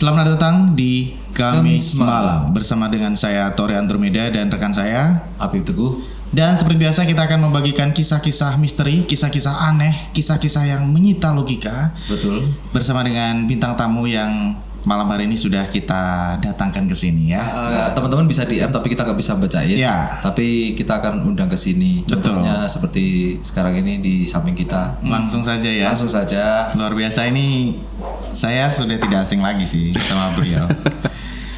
Selamat datang di Kamis Malam bersama dengan saya Tore Andromeda dan rekan saya Apip Teguh. Dan seperti biasa kita akan membagikan kisah-kisah misteri, kisah-kisah aneh, kisah-kisah yang menyita logika. Betul. Bersama dengan bintang tamu yang malam hari ini sudah kita datangkan ke sini ya. Teman-teman bisa DM tapi kita nggak bisa bacain. Ya. Tapi kita akan undang ke sini. Contohnya seperti sekarang ini di samping kita. Langsung saja ya. Langsung saja. Luar biasa, ini saya sudah tidak asing lagi sih sama beliau.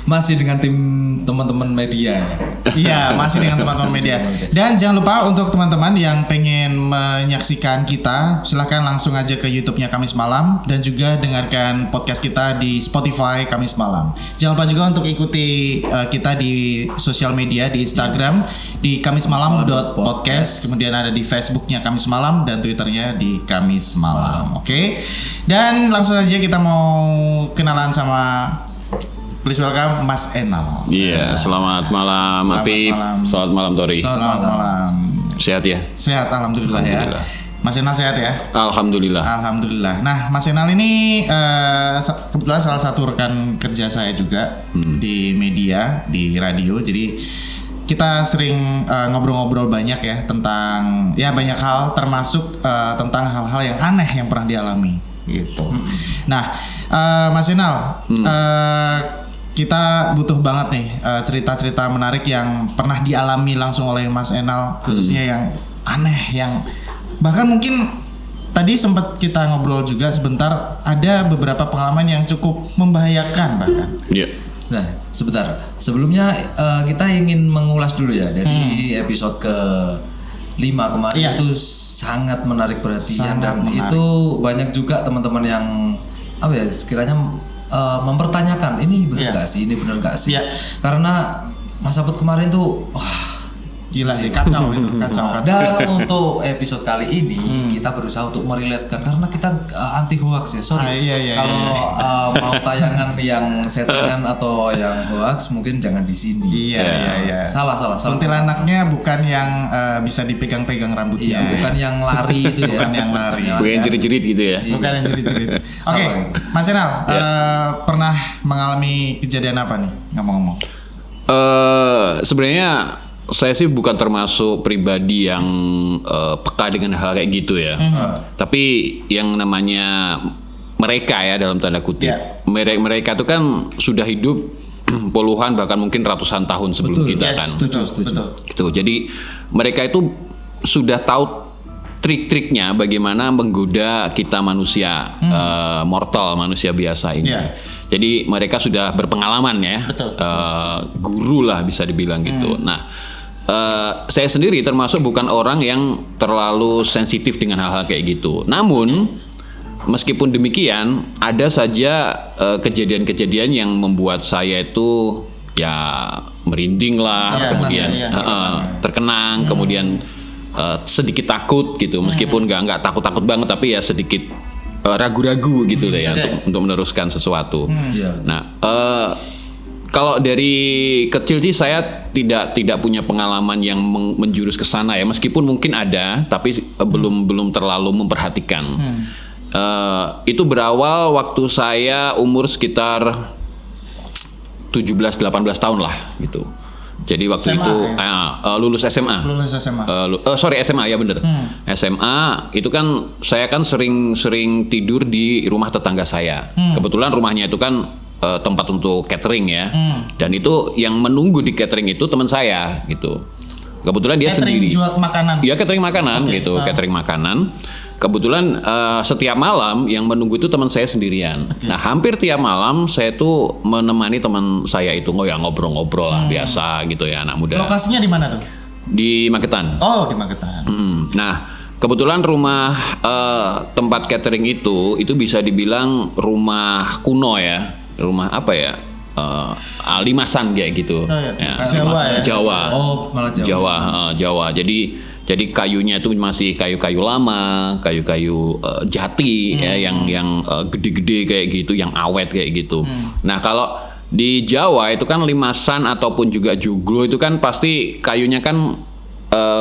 Masih dengan tim teman-teman media ya. Iya, masih dengan teman-teman media. Dan jangan lupa untuk teman-teman yang pengen menyaksikan kita, silahkan langsung aja ke YouTube-nya Kamis Malam dan juga dengarkan podcast kita di Spotify Kamis Malam. Jangan lupa juga untuk ikuti kita di sosial media di Instagram di kamismalam.podcast, kemudian ada di Facebook-nya Kamis Malam dan Twitter-nya di Kamis Malam. Oke. Dan langsung aja kita mau kenalan sama, please welcome Mas Enal. Iya, selamat malam Apip. Selamat malam Tori. Selamat malam. Sehat ya? Sehat, alhamdulillah ya. Mas Enal sehat ya? Alhamdulillah. Alhamdulillah. Nah, Mas Enal ini kebetulan salah satu rekan kerja saya juga di media, di radio. Jadi kita sering ngobrol-ngobrol banyak ya tentang ya banyak hal, termasuk tentang hal-hal yang aneh yang pernah dialami gitu. Nah, Mas Enal, kita butuh banget nih cerita-cerita menarik yang pernah dialami langsung oleh Mas Enal, khususnya yang aneh, yang bahkan mungkin tadi sempat kita ngobrol juga sebentar, ada beberapa pengalaman yang cukup membahayakan bahkan. Iya. Nah, sebentar. Sebelumnya kita ingin mengulas dulu ya dari episode ke 5 kemarin. Itu sangat menarik perhatian dan menarik. Itu banyak juga teman-teman yang apa ya sekiranya mempertanyakan ini benar nggak sih, ini benar nggak sih? Karena Mas Aput kemarin tuh gila sih, kacau itu, kacau. Dan untuk episode kali ini kita berusaha untuk meriletkan karena kita anti hoax ya. Sorry kalau mau tayangan yang settingan atau yang hoax mungkin jangan di sini. Iya. Salah. Kuntilanaknya bukan yang bisa dipegang-pegang rambutnya. Iya, bukan yang lari itu ya. Bukan yang lari. Bukan yang jerit-jerit gitu ya. Bukan yang jerit-jerit. Oke, Mas Enal, pernah mengalami kejadian apa nih ngomong-ngomong? Sebenarnya saya sih bukan termasuk pribadi yang peka dengan hal kayak gitu ya. Tapi yang namanya mereka ya dalam tanda kutip, mereka itu kan sudah hidup puluhan bahkan mungkin ratusan tahun sebelum kita kan. Setuju. Gitu. Jadi mereka itu sudah tahu trik-triknya bagaimana menggoda kita manusia mortal, manusia biasa ini. Jadi mereka sudah berpengalaman ya, guru lah bisa dibilang gitu. Nah, saya sendiri termasuk bukan orang yang terlalu sensitif dengan hal-hal kayak gitu. Namun meskipun demikian, ada saja kejadian-kejadian yang membuat saya itu ya merinding lah, kemudian terkenang, kemudian sedikit takut gitu. Meskipun nggak takut-takut banget, tapi ya sedikit ragu-ragu gitu deh ya untuk meneruskan sesuatu. Nah, kalau dari kecil sih saya tidak punya pengalaman yang menjurus ke sana ya, meskipun mungkin ada, tapi belum terlalu memperhatikan. Itu berawal waktu saya umur sekitar 17-18 tahun lah gitu. Jadi waktu SMA, itu lulus SMA. SMA ya bener. SMA itu kan saya kan sering tidur di rumah tetangga saya. Kebetulan rumahnya itu kan tempat untuk catering ya, dan itu yang menunggu di catering itu teman saya gitu. Kebetulan dia catering sendiri. Jual makanan. Iya, catering makanan gitu, catering makanan. Kebetulan setiap malam yang menunggu itu teman saya sendirian. Nah, hampir tiap malam saya tuh menemani teman saya itu ngobrol-ngobrol lah biasa gitu ya, anak muda. Lokasinya di mana tuh? Di Magetan. Oh, di Magetan. Nah, kebetulan rumah tempat catering itu bisa dibilang rumah kuno ya. Rumah apa ya? Limasan kayak gitu. Jawa. Oh, malah Jawa. Jawa. Jadi kayunya itu masih kayu-kayu lama, kayu-kayu jati ya, yang gede-gede kayak gitu, yang awet kayak gitu. Nah, kalau di Jawa itu kan limasan ataupun juga joglo itu kan pasti kayunya kan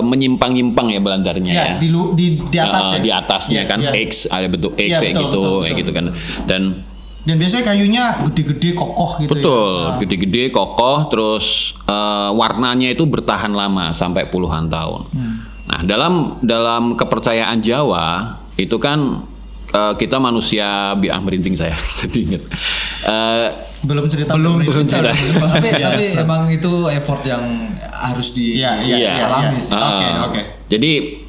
menyimpang-nyimpang ya belantarnya ya. Di atas ya. Di atasnya kan X, ada bentuk X kayak gitu kan. Dan Dan biasanya kayunya gede-gede kokoh gitu. Betul, gede-gede kokoh, terus warnanya itu bertahan lama sampai puluhan tahun. Nah, dalam kepercayaan Jawa itu kan kita manusia biang merinting saya jadi ingat. Belum cerita. Tapi emang itu effort yang harus dialami. Oke. Jadi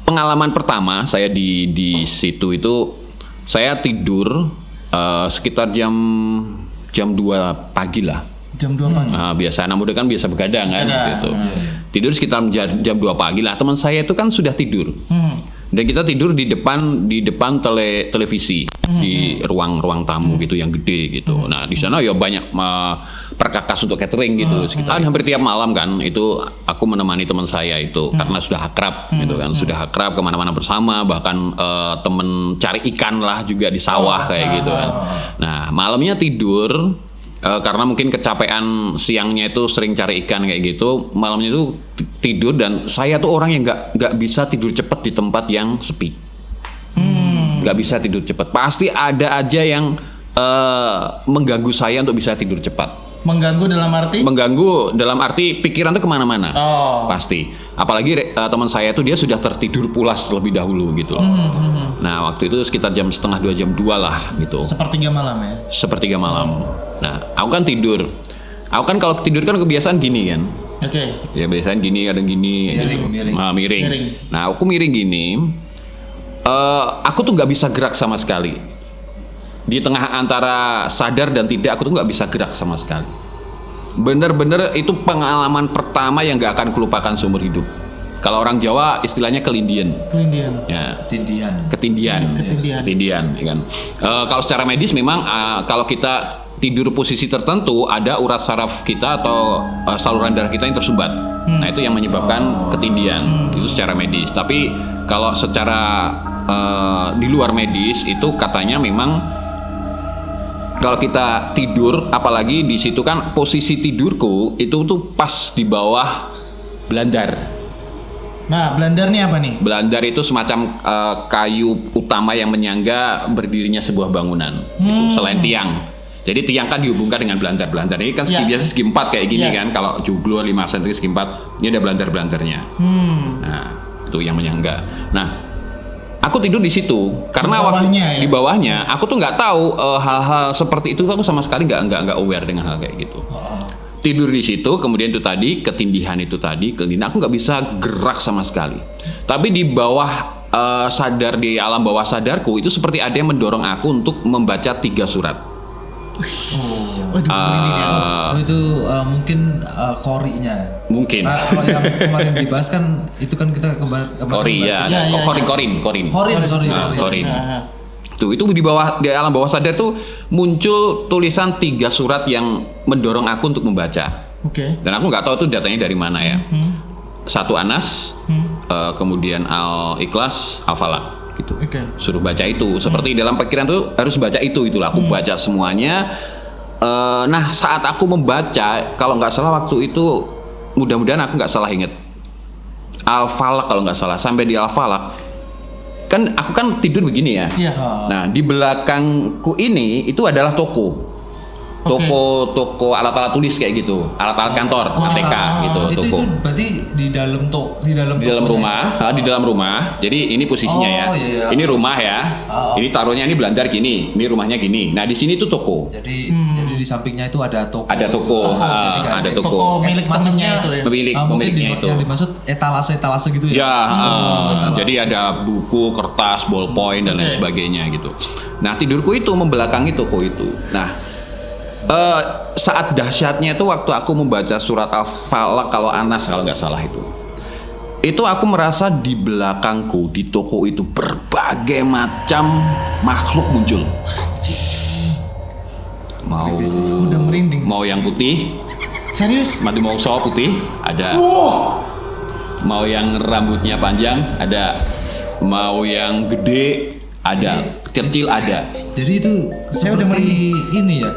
pengalaman pertama saya di situ itu saya tidur sekitar jam 2 pagi lah. Jam 2 pagi. Biasa anak muda kan biasa begadang kan gitu. Tidur sekitar jam 2 pagi lah. Teman saya itu kan sudah tidur. Dan kita tidur di depan televisi di ruang tamu gitu yang gede gitu. Nah, di sana ya banyak perkakas untuk catering gitu. Sekitar hampir tiap malam kan itu aku menemani teman saya itu karena sudah akrab gitu kan. Sudah akrab kemana-mana bersama, bahkan temen cari ikan lah juga di sawah kayak gitu kan. Nah, malamnya tidur karena mungkin kecapean siangnya itu sering cari ikan kayak gitu, malamnya itu tidur dan saya tuh orang yang nggak bisa tidur cepat di tempat yang sepi, nggak bisa tidur cepat, pasti ada aja yang mengganggu saya untuk bisa tidur cepat. Mengganggu dalam arti? Mengganggu dalam arti pikiran tuh kemana-mana, pasti. Apalagi teman saya tuh dia sudah tertidur pulas terlebih dahulu gitu loh. Nah waktu itu sekitar jam 1:30 jam 2 lah gitu. Sepertiga malam ya? Sepertiga malam. Nah aku kan tidur. Aku kan kalau tidur kan kebiasaan gini kan. Oke. Ya biasanya gini, kadang gini. Miring. Nah aku miring gini. Aku tuh nggak bisa gerak sama sekali. Di tengah antara sadar dan tidak, aku tuh nggak bisa gerak sama sekali. Bener-bener itu pengalaman pertama yang nggak akan kulupakan seumur hidup. Kalau orang Jawa istilahnya kelindian. Ya. Ketindian. Ya kan. Kalau secara medis memang kalau kita tidur posisi tertentu ada urat saraf kita atau saluran darah kita yang tersumbat. Nah itu yang menyebabkan ketindian. Itu secara medis. Tapi kalau secara di luar medis itu katanya memang kalau kita tidur, apalagi di situ kan posisi tidurku itu tuh pas di bawah belandar. Nah, belandar ini apa nih? Belandar itu semacam kayu utama yang menyangga berdirinya sebuah bangunan. Itu selain tiang. Jadi tiang kan dihubungkan dengan belandar. Belandar ini kan biasa segi 4 kayak gini kan. Kalau joglo 5 cm segi 4, ini ada belandar-belandarnya. Nah, itu yang menyangga. Nah, aku tidur di situ karena di bawahnya aku tuh nggak tahu hal-hal seperti itu, aku sama sekali nggak aware dengan hal kayak gitu. Tidur di situ, kemudian itu tadi ketindihan itu tadi, kelina aku nggak bisa gerak sama sekali. Tapi di bawah sadar, di alam bawah sadarku itu seperti ada yang mendorong aku untuk membaca 3 surat. Itu mungkin korinya. Mungkin. Kalau yang kemarin dibahas kan itu kan kita kemarin Kori ya, korin. Korin. Tuh itu di alam bawah sadar tuh muncul tulisan 3 surat yang mendorong aku untuk membaca. Dan aku nggak tahu itu datanya dari mana ya. 1 Anas, kemudian Al-Ikhlas, Al-Falaq. Gitu. Suruh baca itu. Seperti dalam pikiran tuh harus baca itulah. Aku baca semuanya. Nah saat aku membaca, kalau nggak salah waktu itu, mudah-mudahan aku nggak salah inget, Al-Falaq kalau nggak salah, sampai di Al-Falaq. Kan aku kan tidur begini ya. Nah di belakangku ini itu adalah toko alat-alat tulis kayak gitu, alat-alat kantor, ATK gitu. Itu berarti di dalam rumah. Jadi ini posisinya ya. Ini rumah ya. Ini taruhnya ini belandar gini, ini rumahnya gini. Nah di sini tuh toko. Jadi di sampingnya itu ada toko. Ada toko. Ada toko. Toko milik temennya itu ya. Pemiliknya itu. Yang dimaksud etalase gitu ya. Jadi ada buku, kertas, ballpoint dan lain sebagainya gitu. Nah tidurku itu membelakangi toko itu. Nah saat dahsyatnya itu waktu aku membaca surat Al-Falaq kalau Anas kalau nggak salah itu aku merasa di belakangku di toko itu berbagai macam makhluk muncul. Udah merinding. Mau yang putih, serius? mati mongso putih ada. Mau yang rambutnya panjang ada. Mau yang gede ada. Kecil ada. Jadi itu seperti ini ya.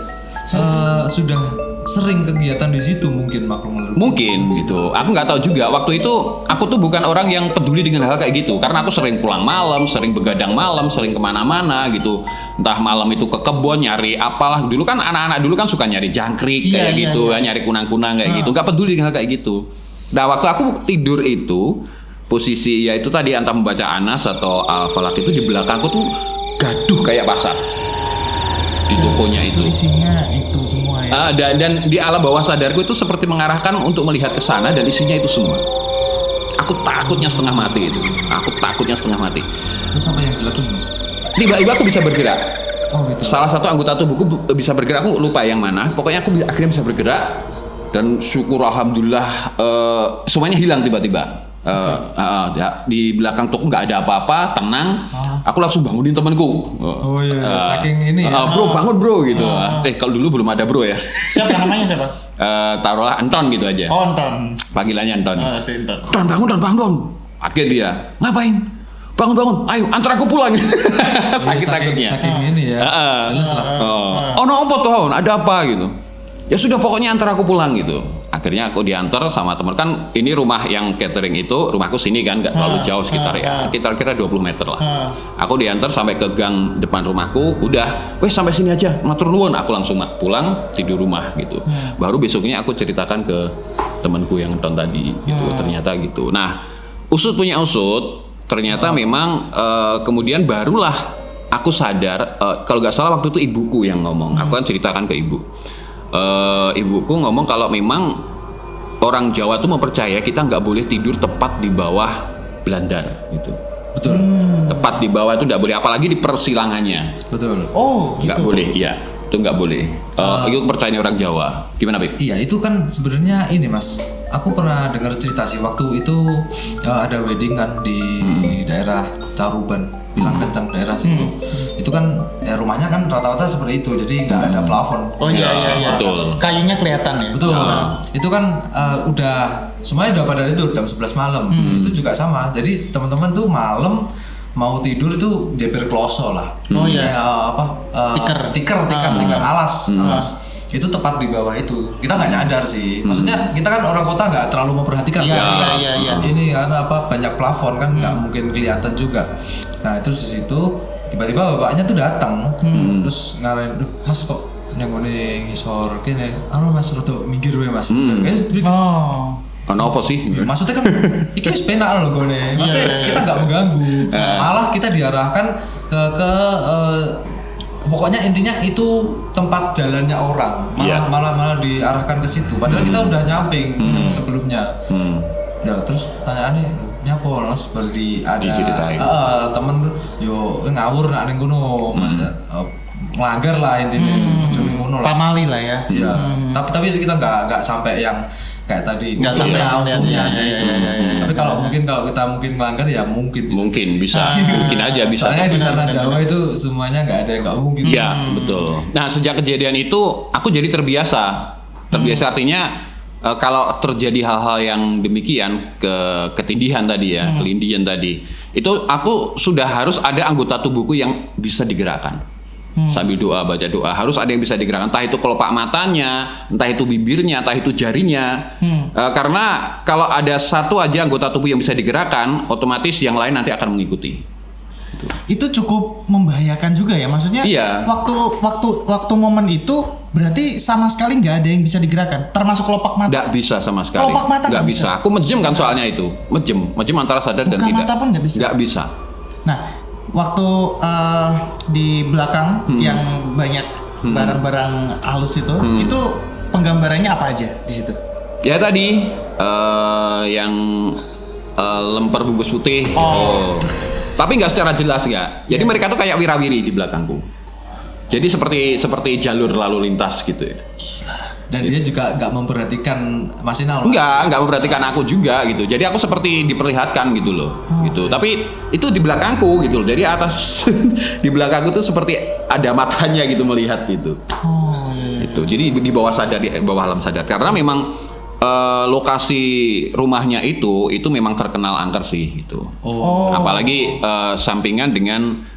sudah sering kegiatan di situ mungkin maklum. Mungkin gitu. Aku nggak tahu juga. Waktu itu aku tuh bukan orang yang peduli dengan hal kayak gitu. Karena aku sering pulang malam, sering begadang malam, sering kemana-mana gitu. Entah malam itu ke kebun nyari apalah. Dulu kan anak-anak dulu kan suka nyari jangkrik kayak gitu, nyari kunang-kunang kayak gitu. Nggak peduli dengan hal kayak gitu. Nah waktu aku tidur itu posisi ya itu tadi entah membaca Anas atau Al-Falaq itu di belakangku tuh gaduh kayak pasar. Di tokonya itu isinya itu semua ya. Dan di alam bawah sadarku itu seperti mengarahkan untuk melihat ke sana dan isinya itu semua. Aku takutnya setengah mati itu. Terus apa yang dilakukan Mas? Tiba-tiba aku bisa bergerak. Oh gitu. Salah satu anggota tubuhku bisa bergerak, aku lupa yang mana. Pokoknya aku akhirnya bisa bergerak dan syukur alhamdulillah semuanya hilang tiba-tiba. Di belakang toko nggak ada apa-apa, tenang. Aku langsung bangunin temanku. Oh iya, saking ini ya. Bro bangun bro gitu. Kalau dulu belum ada bro ya. Siapa namanya siapa? Taruhlah Anton gitu aja. Oh Anton. Panggilannya Anton. Si Anton. Don bangun. Akhirnya dia ngapain? Bangun. Ayo antar aku pulang. Sakit takutnya. Saking ini ya. Jelas lah. Oh no apa tuh? Ada apa gitu? Ya sudah pokoknya antar aku pulang gitu. Akhirnya aku diantar sama teman kan ini rumah yang catering itu rumahku sini kan nggak terlalu jauh sekitar ya kira-kira 20 meter lah. Aku diantar sampai ke gang depan rumahku udah wes sampai sini aja matur nuwun aku langsung pulang tidur rumah gitu. Baru besoknya aku ceritakan ke temanku yang Don tadi gitu ternyata gitu. Nah usut ternyata memang kemudian barulah aku sadar kalau nggak salah waktu itu ibuku yang ngomong. Aku kan ceritakan ke ibu. Ibuku ngomong kalau memang orang Jawa tuh mempercaya kita nggak boleh tidur tepat di bawah belandar gitu. Betul. Tepat di bawah itu nggak boleh, apalagi di persilangannya. Betul. Oh gitu. Nggak boleh, iya. Itu nggak boleh. Itu kepercayaan orang Jawa. Gimana, Beb? Iya, itu kan sebenarnya ini, Mas. Aku pernah dengar cerita sih waktu itu ada wedding kan di daerah Caruban, Bilang Kencang daerah situ. Itu kan ya rumahnya kan rata-rata seperti itu, jadi nggak ada plafon. Oh iya. Betul. Kayunya kelihatan ya. Betul. Itu kan udah semuanya udah pada tidur jam 11 malam. Itu juga sama. Jadi teman-teman tuh malam mau tidur itu jeber kloso lah. Oh iya. Tiker, alas. Itu tepat di bawah itu. Kita nggak nyadar sih. Maksudnya kita kan orang kota nggak terlalu memperhatikan. Iya. Ini karena banyak plafon kan nggak mungkin kelihatan juga. Nah terus di situ tiba-tiba bapaknya tuh datang, terus ngarahin, Mas kok nenggone ngisor kene, Mas rada minggir wae Mas. Apa sih? Maksudnya kan iki wis penak lho gone. Maksudnya kita nggak mengganggu. Malah kita diarahkan ke pokoknya intinya itu tempat jalannya orang. Malah diarahkan ke situ. Padahal kita udah nyamping sebelumnya. Ya terus tanyaannya nyapo langsung balik ada temen yo ngawur nak ning kono. Melanggar lah intinya. Cuma ngono lah. Pamali lah ya. Iya. Tapi kita nggak sampai yang kayak tadi nggak sampai autumnya sih. Tapi kalau kita melanggar ya mungkin bisa. Mungkin aja bisa. Soalnya di tanah Jawa itu semuanya nggak ada yang nggak mungkin. Iya betul. Nah sejak kejadian itu aku jadi terbiasa artinya kalau terjadi hal-hal yang demikian ketindihan tadi ya, kelindian tadi, itu aku sudah harus ada anggota tubuhku yang bisa digerakkan. Sambil baca doa harus ada yang bisa digerakkan, entah itu kelopak matanya, entah itu bibirnya, entah itu jarinya. Karena kalau ada satu aja anggota tubuh yang bisa digerakkan, otomatis yang lain nanti akan mengikuti. Itu cukup membahayakan juga ya, maksudnya. Iya. Waktu momen itu berarti sama sekali nggak ada yang bisa digerakkan, termasuk kelopak mata. Nggak bisa sama sekali. Kelopak mata nggak bisa. Aku mejem kan soalnya itu, mejem antara sadar dan tidak. Mata pun nggak bisa. Nggak bisa. Nah, waktu di belakang yang banyak barang-barang halus itu penggambarannya apa aja di situ? Ya tadi yang lemper bungkus putih. Tapi nggak secara jelas nggak. Jadi mereka tuh kayak wirawiri di belakangku. Jadi seperti jalur lalu lintas gitu ya. Dan dia juga nggak memperhatikan Mas Inal. Nggak memperhatikan aku juga gitu. Jadi aku seperti diperlihatkan gitu loh. Gitu. Tapi itu di belakangku gitu loh. Jadi atas di belakangku tuh seperti ada matanya gitu melihat gitu. Gitu. Jadi di bawah alam sadar. Karena memang lokasi rumahnya itu memang terkenal angker sih gitu. Apalagi sampingan dengan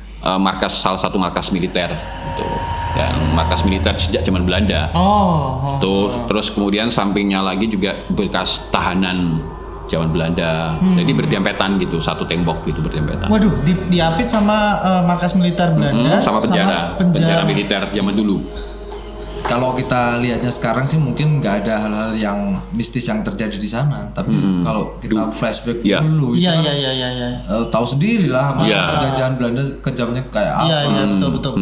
salah satu markas militer gitu. dan markas militer sejak zaman Belanda. Terus kemudian sampingnya lagi juga bekas tahanan zaman Belanda. Jadi berdempetan gitu, satu tembok gitu berdempetan. Waduh, diapit sama markas militer Belanda sama penjara militer zaman dulu. Kalau kita lihatnya sekarang sih mungkin nggak ada hal-hal yang mistis yang terjadi di sana, tapi kalau kita flashback dulu, iya. Tahu sendiri lah, penjajahan Belanda kejamnya kayak apa. Iya, betul.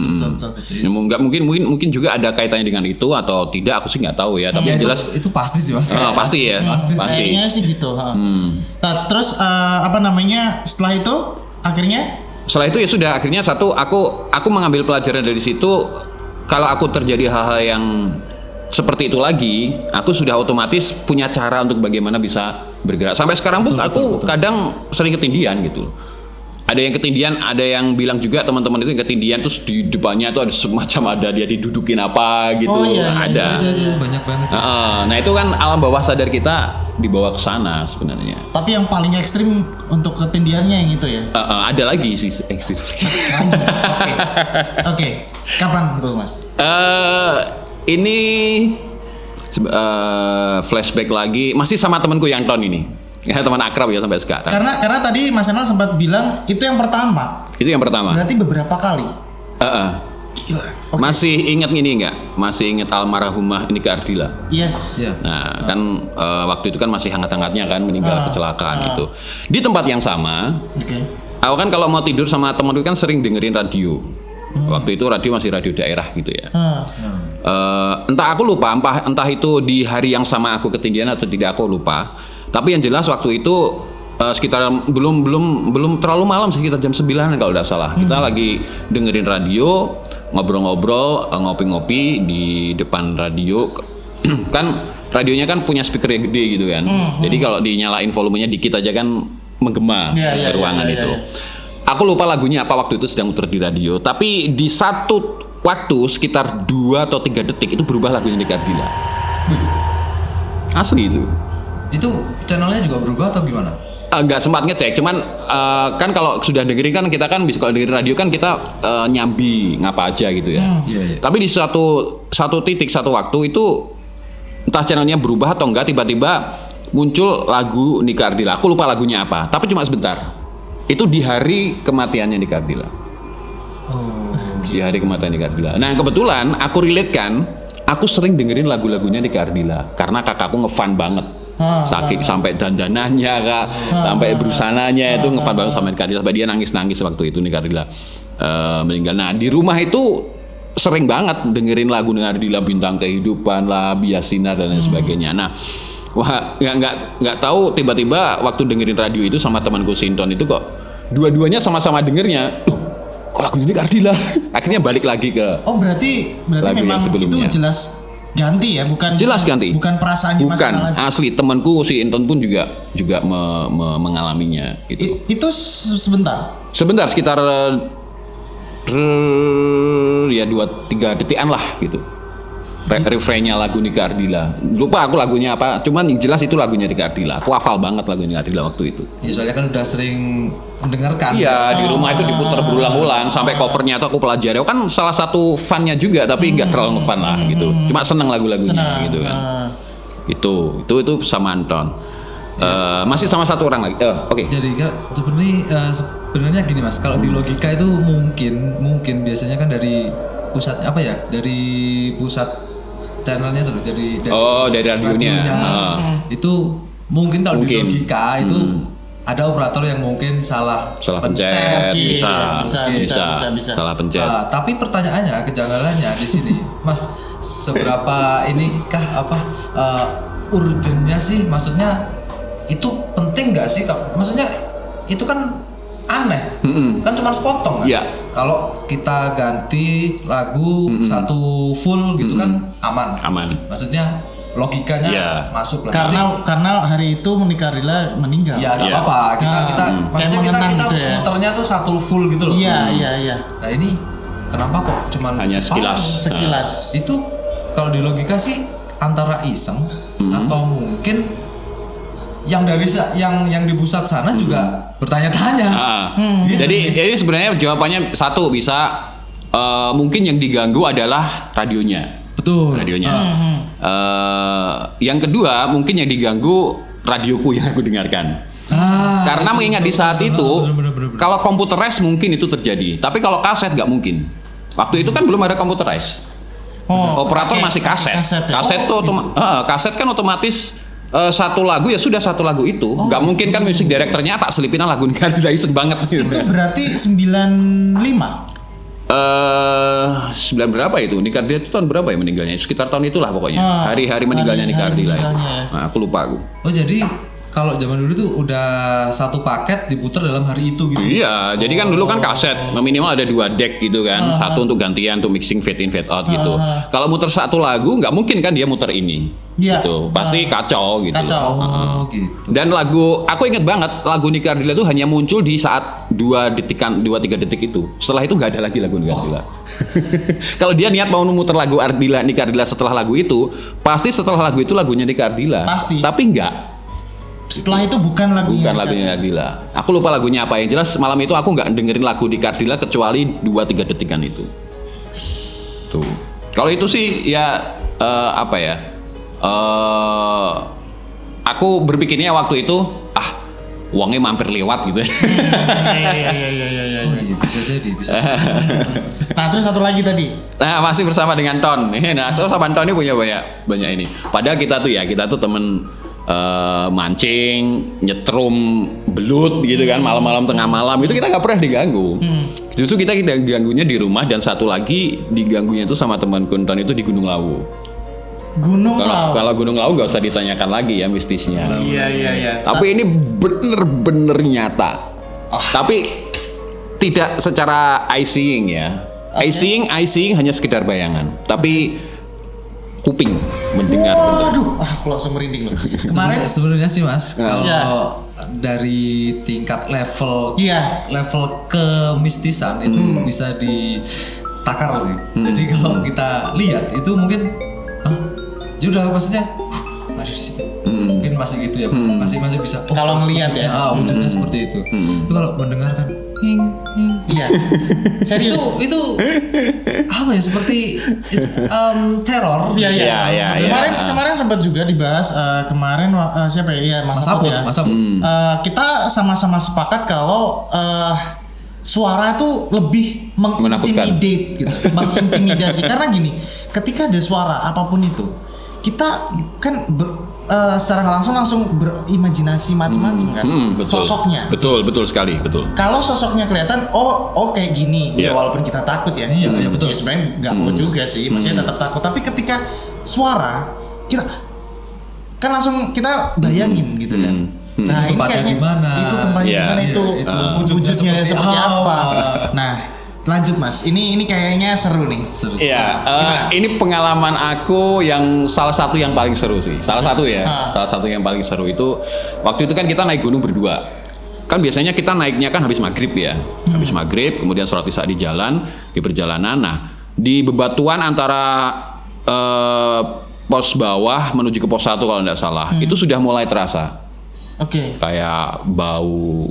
Mungkin juga ada kaitannya dengan itu atau tidak, aku sih nggak tahu ya. Tapi jelas itu pasti sih mas. Pasti ya. Pasti. Kayaknya sih gitu. Nah, terus setelah itu akhirnya? Setelah itu ya sudah, akhirnya aku mengambil pelajaran dari situ. Kalau aku terjadi hal-hal yang seperti itu lagi, aku sudah otomatis punya cara untuk bagaimana bisa bergerak. Sampai sekarang pun aku kadang sering ketindihan gitu. Ada yang ketindihan, ada yang bilang juga teman-teman itu yang ketindihan terus di depannya itu ada semacam dia didudukin apa gitu. Ada. Banyak banget. Nah itu kan alam bawah sadar kita dibawa ke sana sebenarnya. Tapi yang paling ekstrim untuk ketindihannya yang itu ya? Ada lagi sih ekstrim. Oke. Kapan tuh mas? Ini flashback lagi, masih sama temanku yang Ton ini. Ya, teman akrab ya sampai sekarang. Karena tadi Mas Enal sempat bilang itu yang pertama. Itu yang pertama. Berarti beberapa kali. Gila. Okay. Masih ingat ini enggak? Masih ingat almarhumah Nika Ardila? Yes. Nah, kan waktu itu kan masih hangat-hangatnya kan meninggal kecelakaan itu. Di tempat yang sama. Aku kan kalau mau tidur sama temanku kan sering dengerin radio. Waktu itu radio masih radio daerah gitu ya. Entah aku lupa, entah itu di hari yang sama aku ketindihan atau tidak, aku lupa. Tapi yang jelas waktu itu sekitar belum terlalu malam, sekitar jam 9 kalau tidak salah. Kita lagi dengerin radio, ngobrol-ngobrol, ngopi-ngopi di depan radio. Kan radionya kan punya speaker yang gede gitu kan. Jadi kalau dinyalain volumenya dikit aja kan menggema ke ruangan itu. Aku lupa lagunya apa waktu itu sedang muter di radio. Tapi di satu waktu sekitar 2 atau 3 detik itu berubah lagunya Nika Ardila. Asli itu. Itu channelnya juga berubah atau gimana? Nggak sempat ngecek, cuman kan kalau sudah dengerin kan kita kan bisa, kalau dengerin radio kan kita nyambi ngapa aja gitu ya. Tapi di satu titik satu waktu itu entah channelnya berubah atau enggak, tiba-tiba muncul lagu Nika Ardila. Aku lupa lagunya apa, tapi cuma sebentar. Itu di hari kematiannya Nika Ardila. Di hari kematian Nika Ardila. Nah kebetulan aku relate kan, aku sering dengerin lagu-lagunya Nika Ardila karena kakakku ngefan banget. Sakit sampai dandanannya kak, sampai busananya itu ngefan banget sama Nika Ardila, sampai dia nangis waktu itu Nika Ardila meninggal. Nah di rumah itu sering banget dengerin lagu Nika Ardila, Bintang Kehidupan lah, Bias Sinar dan lain sebagainya. Nah nggak tahu tiba-tiba waktu dengerin radio itu sama temanku Sinton itu kok dua-duanya sama-sama dengernya, kok lagunya Nika Ardila. Akhirnya balik lagi ke berarti memang itu jelas ganti ya, bukan jelas ganti, bukan perasaannya bukan asli. Temanku si Inton pun juga mengalaminya gitu. Itu sebentar sekitar ya 2-3 detikan lah gitu. Refrainnya lagu Nika Ardila, lupa aku lagunya apa, cuman yang jelas itu lagunya Nika Ardila. Aku hafal banget lagu Nika Ardila waktu itu. Ya, soalnya kan udah sering mendengarkan. Iya, di rumah itu diputar berulang-ulang sampai covernya itu aku pelajari. Aku kan salah satu fannya juga, tapi nggak terlalu ngefan lah gitu. Cuma seneng lagu-lagunya gitu kan. Itu sama Anton. Masih sama satu orang lagi. Oke. Jadi sebenarnya gini mas, kalau di logika itu mungkin biasanya kan dari pusat apa ya? Dari pusat channelnya tuh, dari radionya. Itu mungkin kalau di logika itu ada operator yang mungkin salah pencet, bisa salah pencet. Tapi pertanyaannya, kejanggalannya di sini, Mas, seberapa inikah urgennya sih? Maksudnya itu penting nggak sih? Maksudnya itu kan aneh, kan cuma sepotong kan? Yeah. Kalau kita ganti lagu satu full gitu kan aman. Maksudnya logikanya masuk lah. Karena hari itu Nika Ardila meninggal. Ya nggak apa-apa. Kita maksudnya kita gitu ya. muternya tuh satu full gitu loh. Iya. Nah ini kenapa kok cuman hanya sekilas? Itu kalau di logika sih antara iseng atau mungkin yang dari yang di pusat sana juga bertanya-tanya. Gitu jadi sebenarnya jawabannya satu, bisa mungkin yang diganggu adalah radionya. Betul. Radionya. Yang kedua mungkin yang diganggu radioku yang aku dengarkan. Karena mengingat di saat itu bener. kalau computerized mungkin itu terjadi, tapi kalau kaset nggak mungkin. Waktu itu kan belum ada computerized. Operator masih kaset. Kaset kan otomatis satu lagu ya sudah satu lagu itu. Nggak mungkin kan music directornya tak selipin lagu Nikardila iseng banget gitu. Itu berarti 95. 9 berapa itu? Nikardila itu tahun berapa ya meninggalnya? Sekitar tahun itulah pokoknya. Hari-hari meninggalnya Nikardila ya. Nah, aku lupa aku. Oh jadi kalau zaman dulu tuh udah satu paket diputar dalam hari itu gitu. Iya, jadi kan dulu kan kaset minimal ada 2 deck gitu kan, satu untuk gantian untuk mixing fade in fade out gitu. Kalau muter satu lagu nggak mungkin kan dia muter ini, gitu. Pasti kacau gitu. Gitu. Dan lagu, aku inget banget lagu Nikardila itu hanya muncul di saat 2-3 detik itu. Setelah itu nggak ada lagi lagu Nikardila. Kalau dia niat mau muter lagu Nikardila setelah lagu itu, pasti setelah lagu itu lagunya Nikardila. Pasti. Tapi enggak. Setelah itu bukan lagunya. Bukan lagunya Nikardila. Aku lupa lagunya apa. Yang jelas malam itu aku nggak dengerin lagu Nikardila kecuali 2-3 detikan itu. Tuh. Kalau itu sih ya apa ya? Aku berpikirnya waktu itu uangnya mampir lewat gitu. Iya. Bisa jadi. Nah terus satu lagi tadi. Nah masih bersama dengan Ton. Nah sama Ton ini punya banyak ini. Padahal kita tuh temen mancing, nyetrum, belut gitu kan malam-malam tengah malam itu kita nggak pernah diganggu. Justru kita ganggunya di rumah dan satu lagi diganggunya itu sama teman Kunton itu di Gunung Lawu. Kalau Gunung Lawu nggak usah ditanyakan lagi ya mistisnya. Iya. Tapi ini bener-bener nyata. Tapi tidak secara eye seeing ya. Eye seeing hanya sekedar bayangan. Tapi kuping mendengar. Waduh, aku langsung merinding loh. Kemarin sebenarnya sih Mas, kalau dari tingkat level kemistisan itu bisa ditakar sih. Jadi kalau kita lihat itu mungkin ya udah maksudnya ada di situ. Mungkin masih gitu ya, masih bisa. Kalau ngelihat ya, wujudnya seperti itu. Tapi kalau mendengarkan iya. Serius. Itu apa ya seperti teror. Iya. Kemarin sempat juga dibahas siapa ya? Mas Aput ya. Kita sama-sama sepakat kalau suara itu lebih mengintimidate gitu. Mengintimidasi karena gini, ketika ada suara apapun itu, kita kan secara langsung berimajinasi macam-macam kan. Sosoknya. Betul sekali, betul. Kalau sosoknya kelihatan kayak gini, ya walaupun kita takut ya. Iya, betul. Ya sebenarnya nggak mau juga sih, maksudnya tetap takut. Tapi ketika suara kita kan langsung kita bayangin gitu kan. Nah, itu tempatnya di mana? Itu tempatnya di mana itu wujudnya seperti apa? Nah, lanjut Mas. Ini kayaknya seru nih. Iya, ini pengalaman aku yang salah satu yang paling seru sih. Salah satu yang paling seru itu waktu itu kan kita naik gunung berdua. Kan biasanya kita naiknya kan habis maghrib ya. Habis maghrib, kemudian sholat isya di jalan, di perjalanan. Nah, di bebatuan antara pos bawah menuju ke pos 1 kalau tidak salah, itu sudah mulai terasa. Kayak bau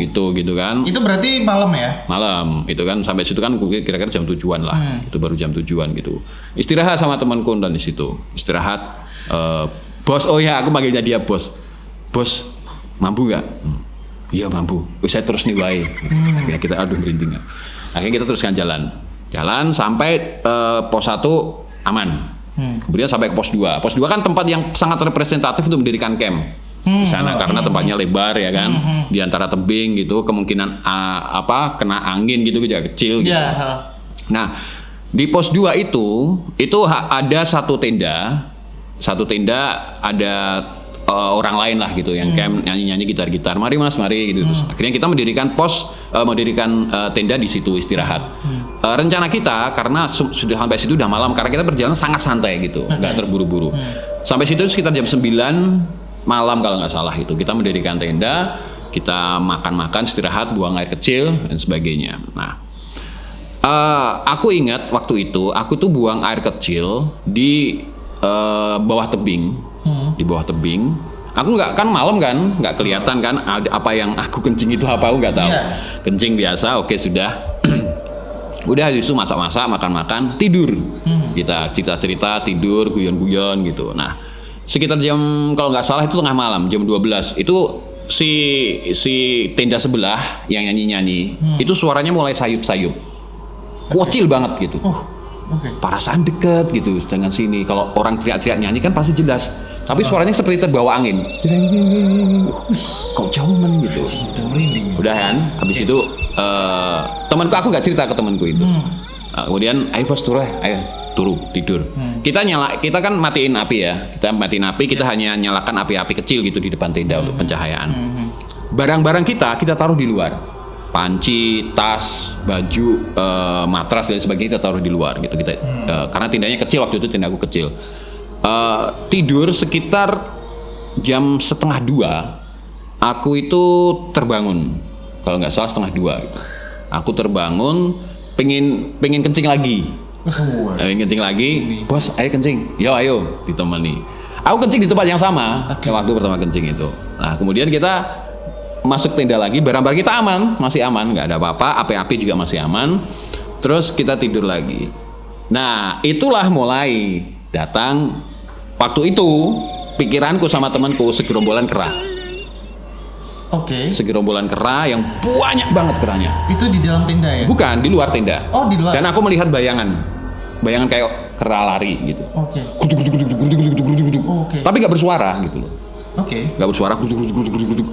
gitu kan. Itu berarti malam ya? Malam, itu kan sampai situ kan kira-kira jam 7-an lah. Itu baru jam 7-an gitu. Istirahat sama temanku dan di situ. Istirahat. Bos, aku manggilnya dia bos. Bos, mampu nggak? Iya mampu. Saya terus nih wae. Akhirnya kita merinding. Akhirnya kita teruskan jalan sampai pos 1 aman. Kemudian sampai ke pos 2. Pos 2 kan tempat yang sangat representatif untuk mendirikan camp. Di sana karena tempatnya lebar ya kan, di antara tebing gitu, kemungkinan kena angin gitu kecil gitu. Nah, di pos 2 itu ada satu tenda ada orang lain lah gitu yang camp nyanyi gitar, mari Mas mari gitu. Terus akhirnya kita mendirikan tenda di situ istirahat. Rencana kita karena sudah sampai situ udah malam karena kita berjalan sangat santai gitu, nggak terburu-buru. Sampai situ sekitar jam 9 malam kalau nggak salah itu kita mendirikan tenda, kita makan istirahat, buang air kecil dan sebagainya. Nah, aku ingat waktu itu aku tuh buang air kecil di bawah tebing, di bawah tebing. Aku nggak malam kan, nggak kelihatan kan apa yang aku kencing itu apa aku nggak tahu. Kencing biasa, oke sudah. Udah habis itu masak-masak, makan-makan, tidur. Kita cerita-cerita, tidur, guyon-guyon gitu. Nah, sekitar jam kalau nggak salah itu tengah malam, jam 12. Itu si tenda sebelah yang nyanyi-nyanyi, itu suaranya mulai sayup-sayup. Kucil banget gitu. Perasaan deket gitu dengan sini. Kalau orang teriak-teriak nyanyi kan pasti jelas. Tapi suaranya seperti terbawa angin. Kok jauh men gitu. Udah kan, habis itu temanku, aku nggak cerita ke temanku itu. Kemudian ayo bos turun, ayo turu tidur. Kita kan matiin api ya. Kita hanya nyalakan api-api kecil gitu di depan tenda untuk pencahayaan. Barang-barang kita taruh di luar. Panci, tas, baju, matras dan sebagainya kita taruh di luar gitu. Karena tendanya kecil waktu itu, tendaku kecil. Tidur sekitar jam 1:30 aku itu terbangun, kalau nggak salah 1:30 aku terbangun, pengen kencing lagi. Bos ayo kencing, ayo ditemani. Aku kencing di tempat yang sama waktu pertama kencing itu. Nah kemudian kita masuk tenda lagi, barang-barang kita aman, masih aman, nggak ada apa-apa, api-api juga masih aman. Terus kita tidur lagi. Nah itulah mulai datang. Waktu itu pikiranku sama temanku segerombolan kera. Segerombolan kera yang banyak banget keranya. Itu di dalam tenda ya? Bukan, di luar tenda. Oh, di luar. Dan aku melihat bayangan kayak kera lari gitu. Tapi nggak bersuara gitu loh. Nggak bersuara.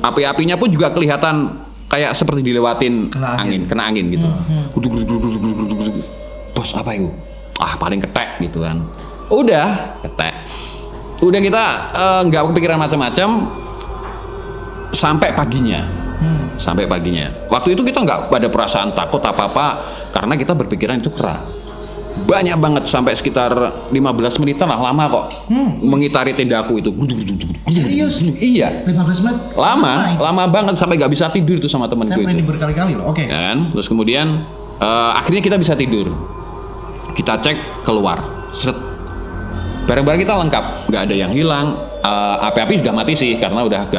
Api-apinya pun juga kelihatan kayak seperti dilewatin kena angin gitu. Bos apa itu? Paling ketek gitu kan. Udah ketek. Udah kita nggak kepikiran macam-macam sampai paginya. Waktu itu kita nggak ada perasaan takut apa-apa karena kita berpikiran itu kera. Banyak banget sampai sekitar 15 menitan lah, lama kok. Mengitari tendaku itu. Serius? Iya. 15 menit? Lama banget sampai nggak bisa tidur itu sama temanku itu. Saya pernah berkali-kali loh. Kan? Terus kemudian akhirnya kita bisa tidur. Kita cek keluar. Barang-barang kita lengkap, nggak ada yang hilang. Api-api sudah mati sih karena udah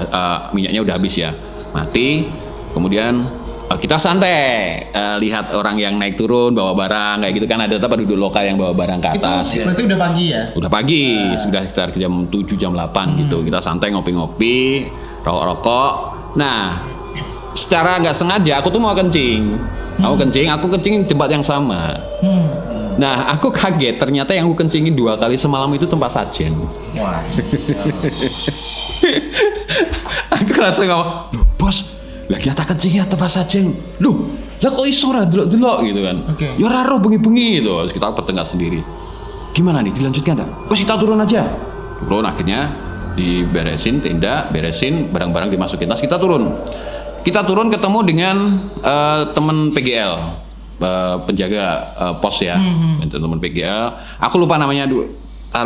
minyaknya udah habis ya, mati. Kemudian kita santai lihat orang yang naik turun bawa barang kayak gitu kan, ada penduduk lokal yang bawa barang ke atas. Itu berarti udah pagi ya? Udah pagi, sudah sekitar jam 7 jam 8 gitu. Kita santai ngopi-ngopi, rokok-rokok. Nah, secara nggak sengaja aku tuh mau kencing. Aku kencing di tempat yang sama. Nah, aku kaget ternyata yang aku kencingin 2 kali semalam itu tempat sajen. Wah. Aku langsung ngomong, "Loh, bos, lagi tak kencingnya tempat sajen. Loh, lah kok iso ora delok-delok gitu kan." Ya ora roh bengi-bengi gitu. Terus kita bertengkar sendiri. Gimana nih, dilanjutkan enggak? Wes kita turun aja. Turun akhirnya diberesin tenda, beresin barang-barang dimasukin tas, kita turun. Kita turun ketemu dengan teman PGL. Penjaga pos ya, teman PGL. Aku lupa namanya dulu,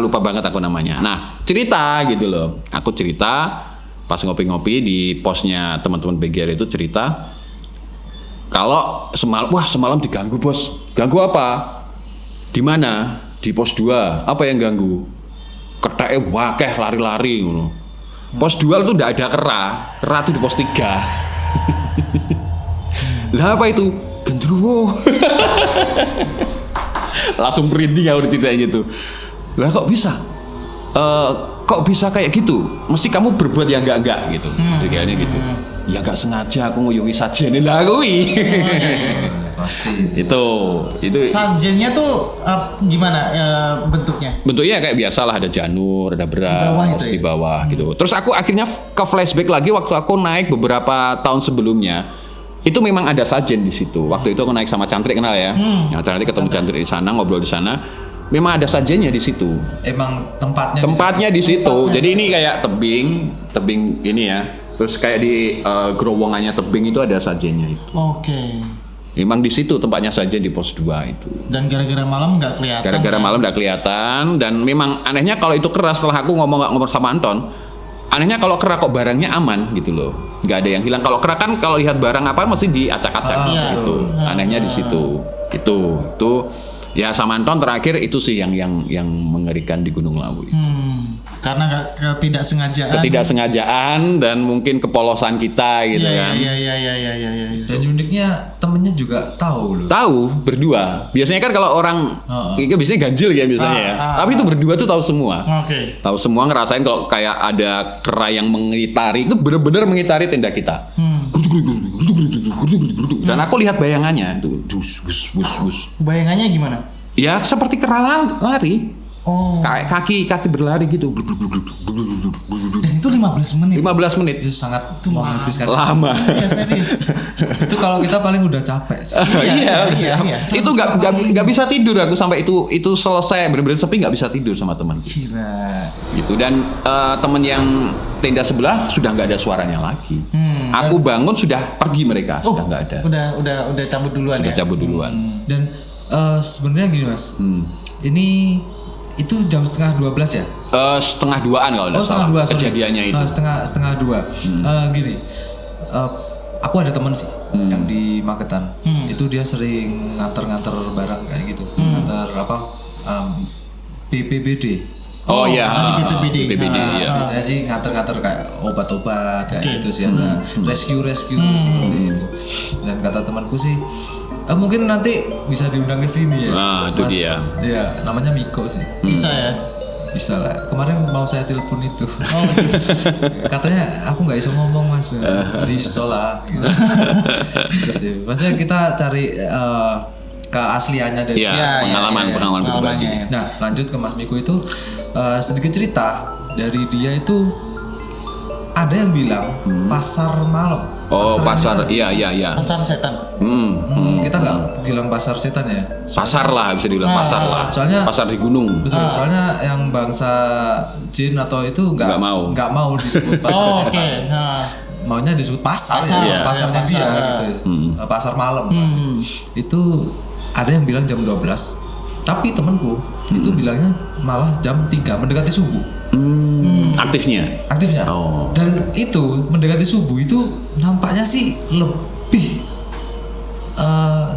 lupa banget aku namanya. Nah cerita gitu loh, aku cerita pas ngopi-ngopi di posnya teman-teman PGL itu cerita kalau semalam diganggu bos. Ganggu apa? Di mana? Di pos 2. Apa yang ganggu? Keteke wakeh lari-lari ngono. Pos 2 itu udah ada kera itu di pos 3. Lah apa itu? Gendruwo. Langsung merinding ya udah ceritain gitu. Lah kok bisa? Kok bisa kayak gitu? Mesti kamu berbuat yang enggak gitu. Kayaknya gitu. Ya enggak sengaja aku nguyuhi sajen lah kuwi. Pasti. Itu. Sajennya tuh gimana bentuknya? Bentuknya kayak biasalah, ada janur, ada beras di bawah gitu. Terus aku akhirnya ke flashback lagi waktu aku naik beberapa tahun sebelumnya. Itu memang ada sajen di situ. Waktu itu aku naik sama Cantrik, kenal ya? Nanti ketemu Cantrik di sana, ngobrol di sana. Memang ada sajennya di situ. Emang tempatnya di situ. Jadi ini kayak tebing ini ya. Terus kayak di gerowongannya tebing itu ada sajennya itu. Memang di situ tempatnya sajen di pos 2 itu. Dan gara-gara malam nggak kelihatan. Malam nggak kelihatan. Dan memang anehnya kalau itu keras, setelah aku ngomong sama Anton, anehnya kalau kera kok barangnya aman gitu loh, nggak ada yang hilang. Kalau kera kan kalau lihat barang apa mesti diacak-acak gitu. Anehnya di situ. Itu ya sama Anton terakhir itu sih yang mengerikan di Gunung Lawu. Karena ketidaksengajaan dan mungkin kepolosan kita gitu kan. Iya. Dan uniknya temennya juga tahu loh. Tahu berdua. Biasanya kan kalau orang itu biasanya ganjil ya biasanya ya. Tapi itu berdua tuh tahu semua. Oke. Tahu semua, ngerasain kalau kayak ada kera yang mengitari, itu benar-benar mengitari tenda kita. Dan aku lihat bayangannya tuh, bus. Bayangannya gimana? Ya seperti kera lari. Oh. Kayak kaki berlari gitu. Dan itu 15 menit. 15 menit. Itu sangat menghabiskan Lama. Serius. Itu kalau kita paling udah capek sih. Iya. Itu nggak bisa tidur aku sampai itu selesai benar-benar sepi, nggak bisa tidur sama teman. Gila. Gitu. Dan teman yang tenda sebelah sudah nggak ada suaranya lagi. Aku bangun sudah pergi mereka, sudah nggak ada. Udah cabut duluan Sudah ya. cabut duluan. Dan sebenarnya gini Mas. Ini itu jam 11:30 ya? Setengah 2-an kalau nggak salah. 2 Kejadiannya itu. Setengah 2. Gini. Aku ada teman sih yang di Magetan. Itu dia sering nganter-nganter barang kayak gitu. Nganter apa? BPBD. Oh iya, BPBD. ya. Biasanya sih nganter-nganter kayak obat-obat kayak gitu sih, ada rescue seperti itu. Dan kata temanku sih mungkin nanti bisa diundang ke sini ya. Nah, itu Mas, dia. Iya, namanya Miko sih. Bisa ya. Bisa lah. Kemarin mau saya telepon itu. Katanya aku nggak iso ngomong Mas. Iso lah. Gitu. Terus sih. Maksudnya kita cari keasliannya dari pengalaman berbagi. Nah, lanjut ke Mas Miko itu sedikit cerita dari dia itu ada yang bilang pasar malam. Oh, pasar. Iya. Pasar setan. Kita nggak bilang pasar setan ya. Pasar lah bisa dibilang pasar lah. Soalnya pasar di gunung. Betul. Soalnya yang bangsa jin atau itu nggak mau disebut pasar setan. Oke. Maunya disebut pasar. Pasarnya pasar. dia gitu. Pasar malam. Itu ada yang bilang jam 12. Tapi temanku itu bilangnya malah jam 3 mendekati subuh. Aktifnya. Oh. Dan itu mendekati subuh itu nampaknya sih lebih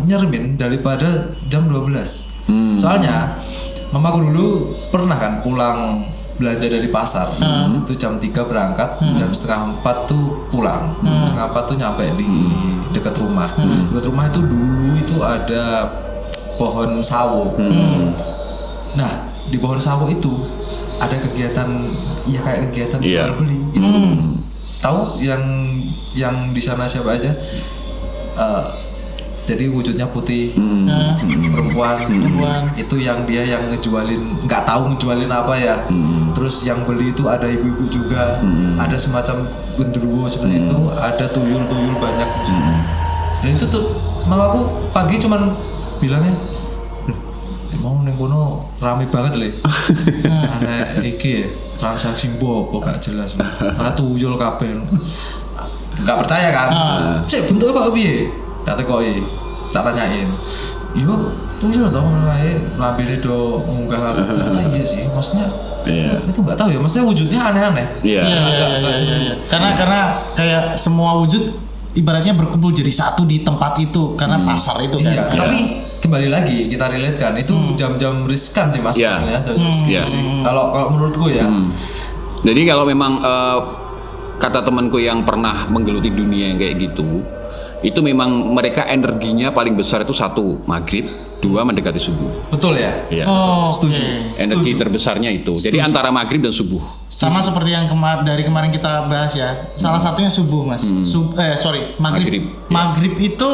nyeremin daripada jam 12. Soalnya mamaku dulu pernah kan pulang belanja dari pasar. Itu jam 3 berangkat, jam setengah 4 tuh pulang. Jam setengah 4 tuh nyampe di dekat rumah. Dekat rumah itu dulu itu ada pohon sawo. Nah, di pohon sawo itu ada kegiatan, ya kayak kegiatan jual beli. Itu tahu yang di sana siapa aja? Jadi wujudnya putih, perempuan. Itu yang dia yang ngejualin, nggak tahu ngejualin apa ya. Terus yang beli itu ada ibu-ibu juga, ada semacam genderuwo seperti itu, ada tuyul-tuyul banyak. Dan itu tuh mamaku pagi cuman bilangnya, mau neng kono rame banget le. Anak iki transaksi bopo gak jelas. Tuyul kabeh. Gak percaya kan? Cek bentuknya kok piye? Tak tekoki, tak tanyain. Yo, tuyul dong ae lambene do munggah. Ternyata iya sih. Maksudnya itu nggak tahu ya. Maksudnya wujudnya aneh-aneh. Iya. Karena kayak semua wujud ibaratnya berkumpul jadi satu di tempat itu karena pasar itu kan. Iya. Tapi kembali lagi kita relate kan itu jam-jam riskan sih Mas. Kalau menurutku ya. Jadi kalau memang kata temanku yang pernah menggeluti dunia yang kayak gitu, itu memang mereka energinya paling besar itu 1 maghrib, 2 mendekati subuh. Betul ya? Iya. Setuju. Energi terbesarnya itu. Jadi antara maghrib dan subuh. Sama seperti yang dari kemarin kita bahas ya. Salah satunya subuh Mas. Maghrib. Maghrib itu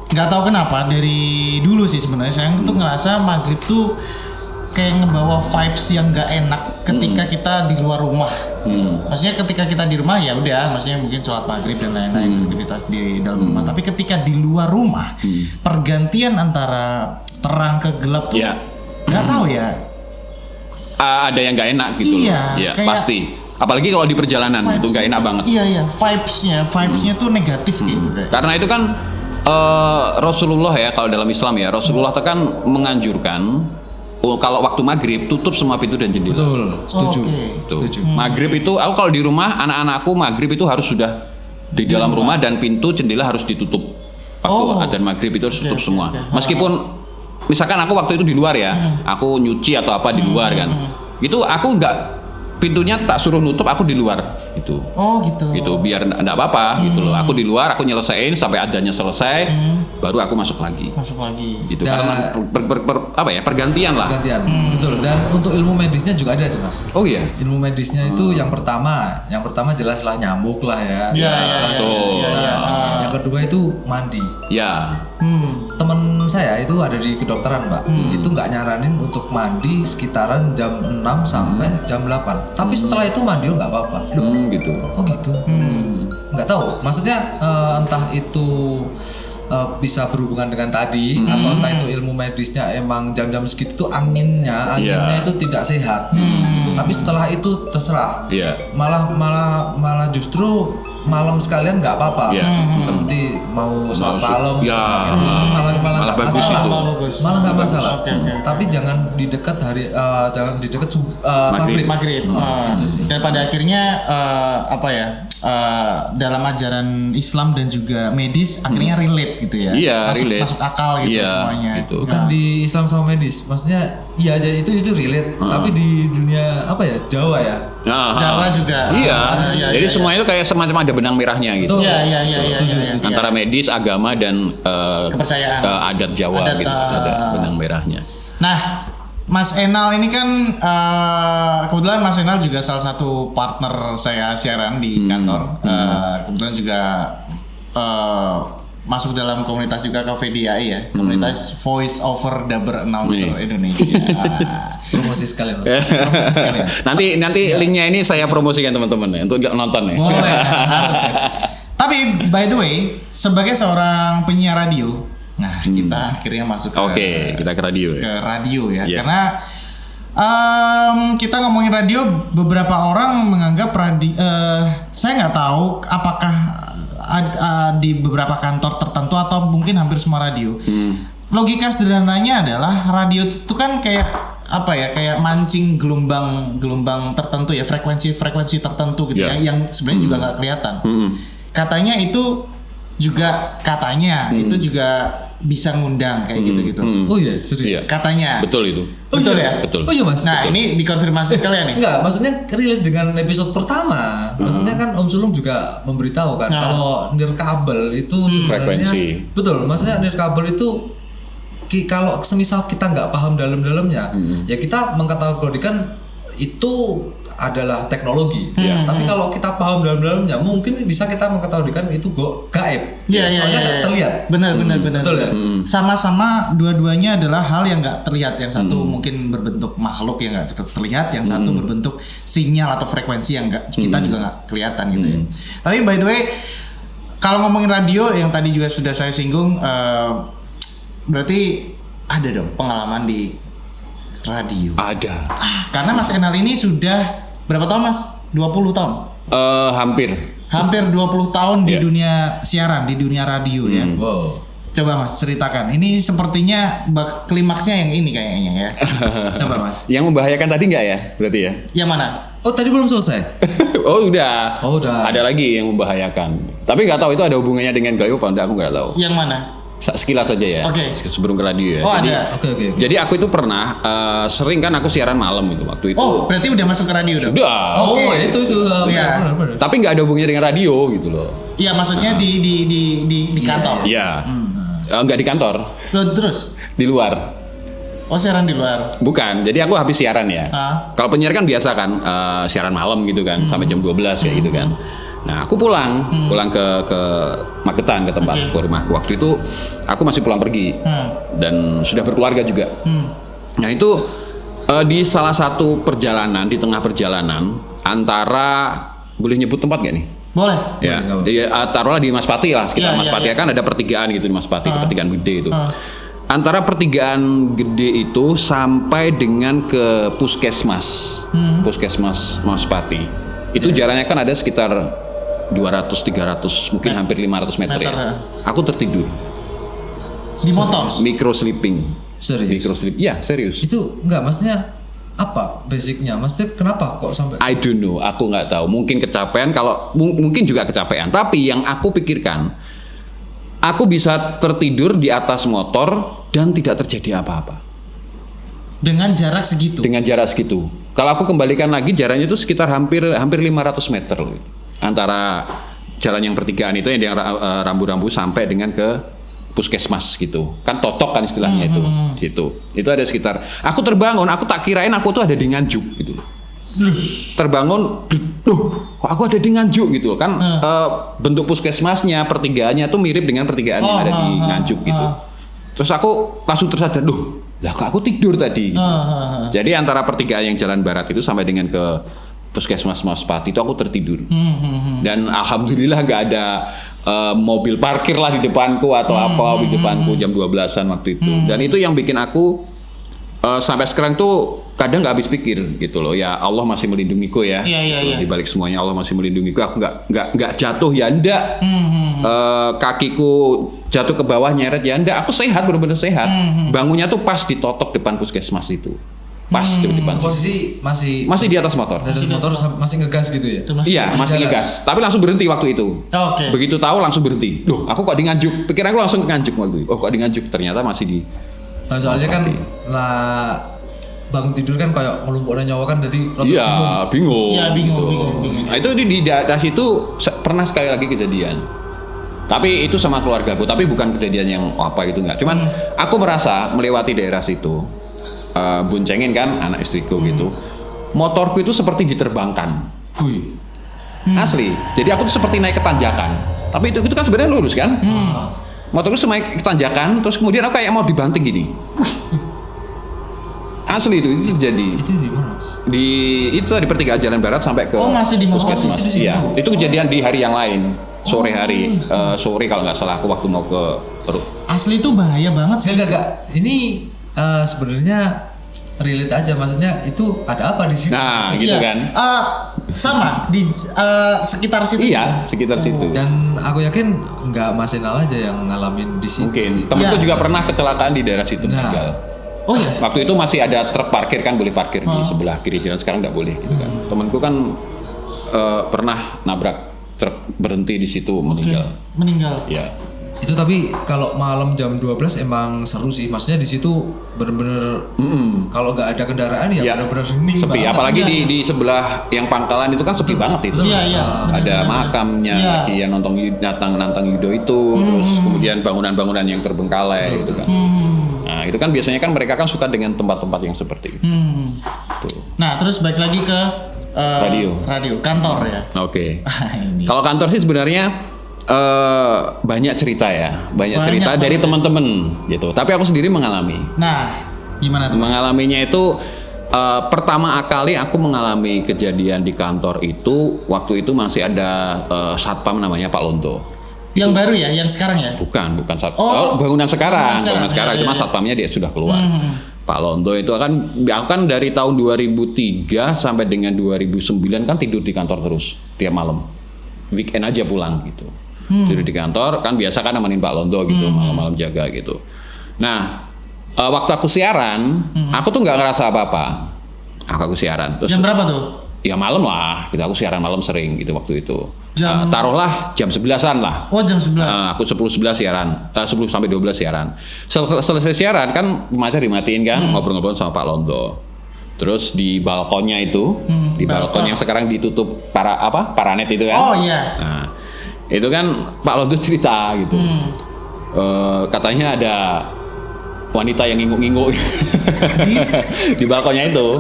nggak tahu kenapa dari dulu sih sebenarnya saya tuh ngerasa maghrib tuh kayak ngebawa vibes yang nggak enak ketika kita di luar rumah. Maksudnya ketika kita di rumah ya udah, maksudnya mungkin sholat maghrib dan lain-lain aktivitas di dalam rumah. Tapi ketika di luar rumah, pergantian antara terang ke gelap tuh nggak tahu ya. Ada yang nggak enak gitu. Iya, pasti. Apalagi kalau di perjalanan itu nggak enak banget. Iya, vibesnya tuh negatif gitu. Karena itu kan Rasulullah ya, kalau dalam Islam ya, Rasulullah itu kan menganjurkan kalau waktu maghrib tutup semua pintu dan jendela. Betul, setuju. Setuju. Maghrib itu aku kalau di rumah anak-anakku maghrib itu harus sudah di dalam rumah dan pintu jendela harus ditutup. Waktu adzan maghrib itu harus tutup semua. Meskipun misalkan aku waktu itu di luar ya, aku nyuci atau apa di luar kan, itu aku pintunya tak suruh nutup, aku di luar itu. Oh gitu. Gitu biar enggak apa-apa gitu loh. Aku di luar, aku nyelesain sampai adanya selesai, baru aku masuk lagi. Gitu. Karena pergantian lah. Pergantian. Betul. Dan untuk ilmu medisnya juga ada tuh, Mas. Oh iya. Ilmu medisnya itu yang pertama jelas lah nyamuk lah ya. Iya. Yang kedua itu mandi. Ya. Temen saya itu ada di kedokteran, Mbak. Itu nggak nyaranin untuk mandi sekitaran jam 6 sampai jam 8. Tapi setelah itu mandi nggak apa-apa. Loh, Gitu. kok gitu? Nggak tahu. Maksudnya entah itu bisa berhubungan dengan tadi atau entah itu ilmu medisnya emang jam-jam segitu tuh anginnya itu tidak sehat. Tapi setelah itu terserah. Malah justru malam sekalian nggak apa-apa. Seperti mau sholat malam, malah nggak masalah. Malah nggak masalah. Tapi jangan di dekat maghrib. Dan pada akhirnya dalam ajaran Islam dan juga medis akhirnya relate gitu ya. Iya, relate. Masuk akal gitu semuanya. Gitu. Bukan di Islam sama medis, maksudnya iya aja itu relate. Tapi di dunia Jawa ya. Jawa juga. Iya. Jadi semua itu kayak semacam ada benang merahnya gitu. Iya. Setuju. Antara medis, agama dan kepercayaan adat Jawa gitu ada benang merahnya. Nah, Mas Enal ini kan kebetulan Mas Enal juga salah satu partner saya siaran di kantor. Kebetulan juga masuk dalam komunitas juga KVDI ya, komunitas Voice Over Dubber Announcer Indonesia. Promosi sekalian, Mas. Nanti linknya ini saya promosikan teman-teman ya untuk nonton ya. Boleh. Tapi by the way, sebagai seorang penyiar radio, nah kita akhirnya masuk kita ke radio ya. Ke radio ya, Yes. karena kita ngomongin radio, beberapa orang menganggap saya nggak tahu apakah di beberapa kantor tertentu atau mungkin hampir semua radio. Logika sederhananya adalah radio itu kan kayak kayak mancing gelombang tertentu ya, frekuensi tertentu gitu ya, yang sebenarnya juga nggak kelihatan. Katanya itu juga itu juga bisa ngundang kayak gitu-gitu. Oh iya, serius. Katanya. Betul itu. Betul ya? Betul. Oh iya, Mas. Nah, ini dikonfirmasi sekalian nih. Enggak, maksudnya relate dengan episode pertama. Maksudnya kan Om Sulung juga memberitahu kan kalau nirkabel itu sebenarnya frekuensi. Betul, maksudnya nirkabel itu kalau semisal kita nggak paham dalam-dalamnya, ya kita mengkategorikan itu adalah teknologi. Tapi kalau kita paham dalam-dalamnya, mungkin bisa kita mengkategorikan itu gaib. Soalnya nggak terlihat. Benar. Betul ya. Sama-sama dua-duanya adalah hal yang nggak terlihat. Yang satu mungkin berbentuk makhluk yang nggak terlihat, yang satu berbentuk sinyal atau frekuensi yang kita juga nggak kelihatan gitu ya. Tapi by the way, kalau ngomongin radio yang tadi juga sudah saya singgung, berarti ada dong pengalaman di radio. Ada. Karena Mas Enal ini sudah berapa tahun, Mas? 20 tahun? Hampir 20 tahun di dunia siaran, di dunia radio ya. Wow. Coba Mas ceritakan. Ini sepertinya klimaksnya yang ini kayaknya ya. Coba Mas. Yang membahayakan tadi nggak ya? Berarti ya? Yang mana? Oh, tadi belum selesai. Udah. Ada lagi yang membahayakan. Tapi nggak tahu itu ada hubungannya dengan gaib apa enggak, aku nggak tahu. Yang mana? Sekilas saja ya. Sebelum ke radio ya. Ada. Oke. Jadi aku itu pernah sering kan aku siaran malam itu waktu itu. Oh, berarti udah masuk ke radio dong? Sudah. Itu. Iya. Benar. Tapi nggak ada hubungannya dengan radio gitu loh. Iya, maksudnya di kantor. Iya. Nggak di kantor. Terus? Di luar. Oh, siaran di luar. Bukan. Jadi aku habis siaran ya. Kalau penyiar kan biasa kan siaran malam gitu kan sampai jam 12 ya gitu kan. Nah, aku pulang ke Magetan, ke tempat ke rumahku. Waktu itu aku masih pulang pergi dan sudah berkeluarga juga. Nah, itu di salah satu perjalanan, di tengah perjalanan antara, boleh nyebut tempat gak nih? Boleh. Ya, taruhlah di Maspati lah, sekitar Maspati kan ada pertigaan gitu di Maspati, pertigaan gede itu. Antara pertigaan gede itu sampai dengan ke puskesmas, puskesmas Maspati. Itu jaraknya kan ada sekitar 200-300 mungkin hampir 500 meter ya. Aku tertidur di motor. Micro sleeping. Serius? Micro sleep. Ya, serius. Itu enggak, maksudnya apa basicnya? Maksudnya kenapa kok sampai? I don't know, aku nggak tahu. Mungkin kecapean, kalau mungkin juga kecapean. Tapi yang aku pikirkan, aku bisa tertidur di atas motor dan tidak terjadi apa-apa. Dengan jarak segitu. Dengan jarak segitu. Kalau aku kembalikan lagi jaraknya itu sekitar hampir 500 meter loh. Antara jalan yang pertigaan itu yang rambu-rambu sampai dengan ke puskesmas gitu. Kan totok kan istilahnya itu. Gitu. Itu ada sekitar. Aku terbangun, aku tak kirain aku tuh ada di Nganjuk gitu. Terbangun, kok aku ada di Nganjuk gitu kan. Bentuk puskesmasnya, pertigaannya tuh mirip dengan pertigaan yang ada di Nganjuk gitu. Terus aku langsung tersadar, lah kok aku tidur tadi. Jadi antara pertigaan yang jalan barat itu sampai dengan ke puskesmas Maspati itu aku tertidur. Dan alhamdulillah nggak ada mobil parkir lah di depanku atau apa di depanku jam 12-an waktu itu. Dan itu yang bikin aku sampai sekarang tuh kadang nggak habis pikir gitu loh. Ya Allah masih melindungiku ya. Di balik semuanya Allah masih melindungiku. Aku nggak jatuh ya ndak. Kakiku jatuh ke bawah nyeret ya ndak. Aku sehat, benar-benar sehat. Bangunnya tuh pas ditotok depan puskesmas itu. Pas di depan. Posisi masih di atas motor. Di atas motor masih ngegas gitu ya? Iya, masih ngegas. Tapi langsung berhenti waktu itu. Oke. Begitu tahu langsung berhenti. Loh, aku kok di Nganjuk? Pikiran aku langsung ke Nganjuk waktu itu. Oh, kok di Nganjuk? Ternyata masih di. Nah, soalnya kan lah bangun tidur kan kayak ngelumpuknya nyawa kan jadi bingung. Iya, bingung. Nah, itu di daerah situ pernah sekali lagi kejadian. Tapi itu sama keluargaku, tapi bukan kejadian yang apa itu enggak. Cuman aku merasa melewati daerah situ. Boncengin kan anak istriku gitu. Motorku itu seperti diterbangkan. Asli. Jadi aku tuh seperti naik ke tanjakan. Tapi itu kan sebenarnya lurus kan? Motorku naik ke tanjakan, terus kemudian aku kayak mau dibanting gini. Asli itu terjadi. Itu di mana, Mas? Itu di pertigaan Jalan Barat sampai ke masih di puskesmas. Iya. Itu kejadian di hari yang lain. Sore hari, gitu. sore kalau nggak salah aku waktu mau ke Asli itu bahaya banget sih. Enggak. Ini sebenarnya relate aja, maksudnya itu ada apa di sini? Nah, gitu kan. Sama di sekitar situ. Iya, sekitar situ. Dan aku yakin nggak Mas Enal aja yang ngalamin di situ. Mungkin. Temanku juga pernah kecelakaan di daerah situ. Oh iya. Waktu itu masih ada truk parkir kan, boleh parkir di sebelah kiri jalan, sekarang nggak boleh gitu kan. Temanku kan pernah nabrak truk berhenti di situ meninggal. Ya. Itu tapi kalau malam jam 12 emang seru sih. Maksudnya di situ bener-bener kalau nggak ada kendaraan ya bener-bener hening sepi. banget. Apalagi di sebelah yang Pangkalan itu kan sepi banget itu. Iya. Ada makamnya lagi yang nantang Yudo itu, terus kemudian bangunan-bangunan yang terbengkalai gitu kan. Nah, itu kan biasanya kan mereka kan suka dengan tempat-tempat yang seperti itu. Tuh. Nah, terus balik lagi ke radio kantor ya. Oke. Kalau kantor sih sebenarnya banyak cerita ya, banyak cerita dari teman-teman gitu. Tapi aku sendiri mengalami. Nah, gimana tuh? Mengalaminya itu pertama kali aku mengalami kejadian di kantor itu waktu itu masih ada satpam namanya Pak Lonto. Yang baru ya, yang sekarang ya? Bukan satpam. Bangunan sekarang. Cuma satpamnya dia sudah keluar. Pak Lonto itu aku kan dari tahun 2003 sampai dengan 2009 kan tidur di kantor terus tiap malam. Weekend aja pulang gitu. Tidur di kantor kan biasa kan nemenin Pak Lonto gitu malam-malam jaga gitu. Nah waktu aku siaran aku tuh nggak ngerasa apa-apa. Aku siaran. Terus, jam berapa tuh? Ya malam lah. Aku siaran malam sering gitu waktu itu. Taruhlah jam 11-an lah. Oh jam 11. Aku 10-11 siaran. 10 sampai 12 siaran. Selesai siaran kan materi dimatiin kan ngobrol-ngobrol sama Pak Lonto. Terus di balkonnya itu, di balkon yang sekarang ditutup paranet itu kan. Oh iya. Nah, itu kan Pak Lonto cerita gitu. Katanya ada wanita yang ngingu-ngingu di balkonnya itu.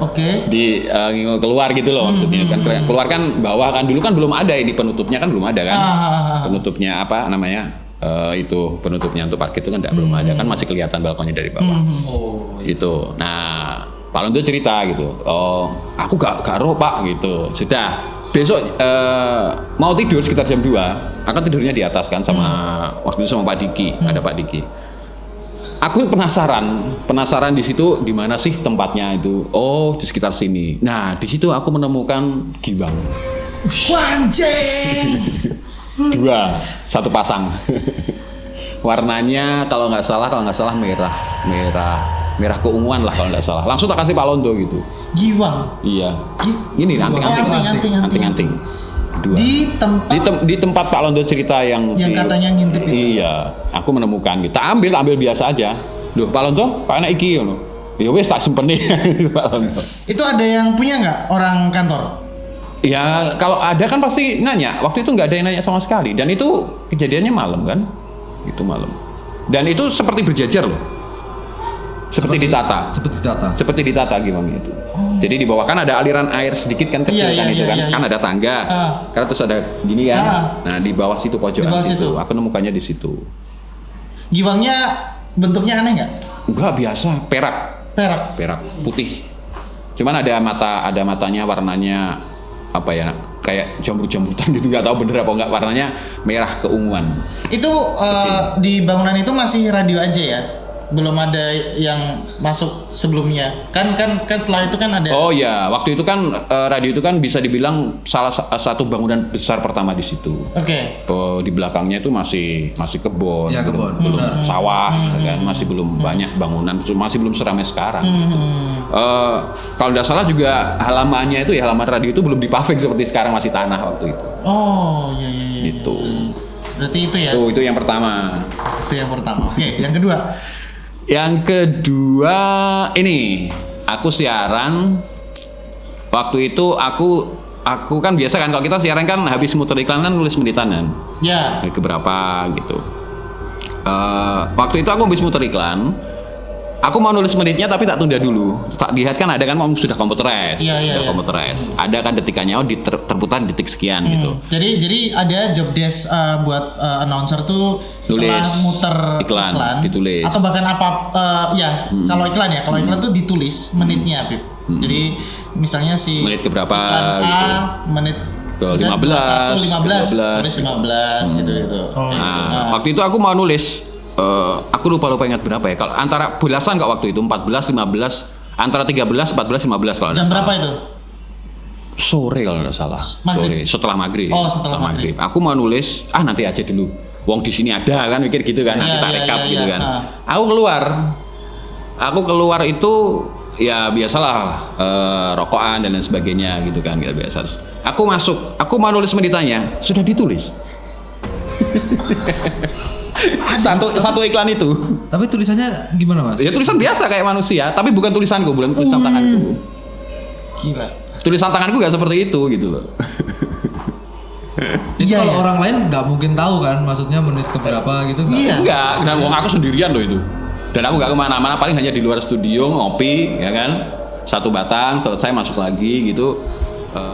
Oke. Di ngingu keluar gitu loh maksudnya kan. Keluar kan bawah kan dulu kan belum ada ini penutupnya kan belum ada kan. Penutupnya apa namanya? Itu penutupnya untuk parkir itu kan belum ada kan masih kelihatan balkonnya dari bawah. Gitu. Nah, Pak Lonto cerita gitu. Oh, aku gak roh Pak gitu. Sudah. Besok mau tidur sekitar jam 2 akan tidurnya di atas kan sama waktu itu sama Pak Diki ada Pak Diki. Aku penasaran di situ di mana sih tempatnya itu. Oh di sekitar sini. Nah di situ aku menemukan giwang. Anjing. 2 satu pasang. Warnanya kalau nggak salah merah keunguan lah kalau nggak salah. Langsung tak kasih Pak Lonto gitu. Giwang. Iya. Ini anting-anting. 2. Di tempat Pak Lonto cerita yang katanya ngintip itu. Iya, aku menemukan gitu. Ambil biasa aja. Loh, Pak Lonto, Pak anak iki ngono. Ya wes tak simpen nih. Itu ada yang punya nggak orang kantor? Ya kalau ada kan pasti nanya. Waktu itu nggak ada yang nanya sama sekali. Dan itu kejadiannya malam kan, itu malam. Dan itu seperti berjajar loh, seperti ditata. Seperti ditata gimana gitu. Jadi di bawah kan ada aliran air sedikit kan kecil kan itu kan. Kan ada tangga. Karena terus ada gini kan. Nah di bawah situ pojokan situ. Aku nemukannya di situ. Giwangnya bentuknya aneh nggak? Enggak, biasa, perak putih. Cuman ada matanya warnanya apa ya, kayak jamur-jambutan gitu, nggak tahu bener apa enggak, warnanya merah keunguan. Itu di bangunan itu masih radio aja ya? Belum ada yang masuk sebelumnya. Kan setelah itu kan ada. Oh ya, waktu itu kan radio itu kan bisa dibilang salah satu bangunan besar pertama di situ. Oke. Di belakangnya itu masih kebun, ya, belum sawah kan, masih belum banyak bangunan, masih belum seramai sekarang. Gitu. Kalau tidak salah juga halamannya itu ya, halaman radio itu belum dipaving seperti sekarang, masih tanah waktu itu. Oh iya. Gitu. Berarti itu ya. Itu yang pertama. Oke, yang kedua. Yang kedua ini, aku siaran waktu itu aku kan biasa kan kalau kita siaran kan habis muter iklan kan nulis menitan kan. Ya. Keberapa gitu. Waktu itu aku habis muter iklan. Aku mau nulis menitnya tapi tak tunda dulu. Tak lihat kan ada kan sudah komputerized. Iya. Komputerized. Ada kan detikannya terputar detik sekian gitu. Jadi ada job desk buat announcer tuh setelah muter iklan ditulis. Atau bahkan kalau iklan ya, kalau iklan tuh ditulis menitnya, Pip. Jadi misalnya menit keberapa iklan A, gitu. menit ke 15 gitu. Nah, waktu itu aku mau nulis aku lupa ingat berapa ya. Kalau antara belasan enggak waktu itu, 14, 15, antara 13, 14, 15 kalau jam berapa itu? Sore kalau enggak salah. Sore, setelah maghrib. Oh, setelah maghrib. Aku mau nulis, nanti aja dulu. Wong di sini ada kan, mikir gitu kan, nanti tak rekap gitu kan. Aku keluar itu ya biasalah rokokan dan lain sebagainya gitu kan, gitu biasa. Aku masuk, aku mau nulis menitannya, sudah ditulis. Satu iklan itu. Tapi tulisannya gimana, Mas? Ya tulisan biasa kayak manusia, tapi bukan tulisanku, bukan tulisan tanganku. Gila. Tulisan tanganku gak seperti itu gitu loh. Itu kalau orang lain nggak mungkin tahu kan, maksudnya menit keberapa gitu nggak? Iya. Enggak, dan aku sendirian loh itu. Dan aku nggak kemana-mana, paling hanya di luar studio ngopi, ya kan. Satu batang, selesai masuk lagi gitu.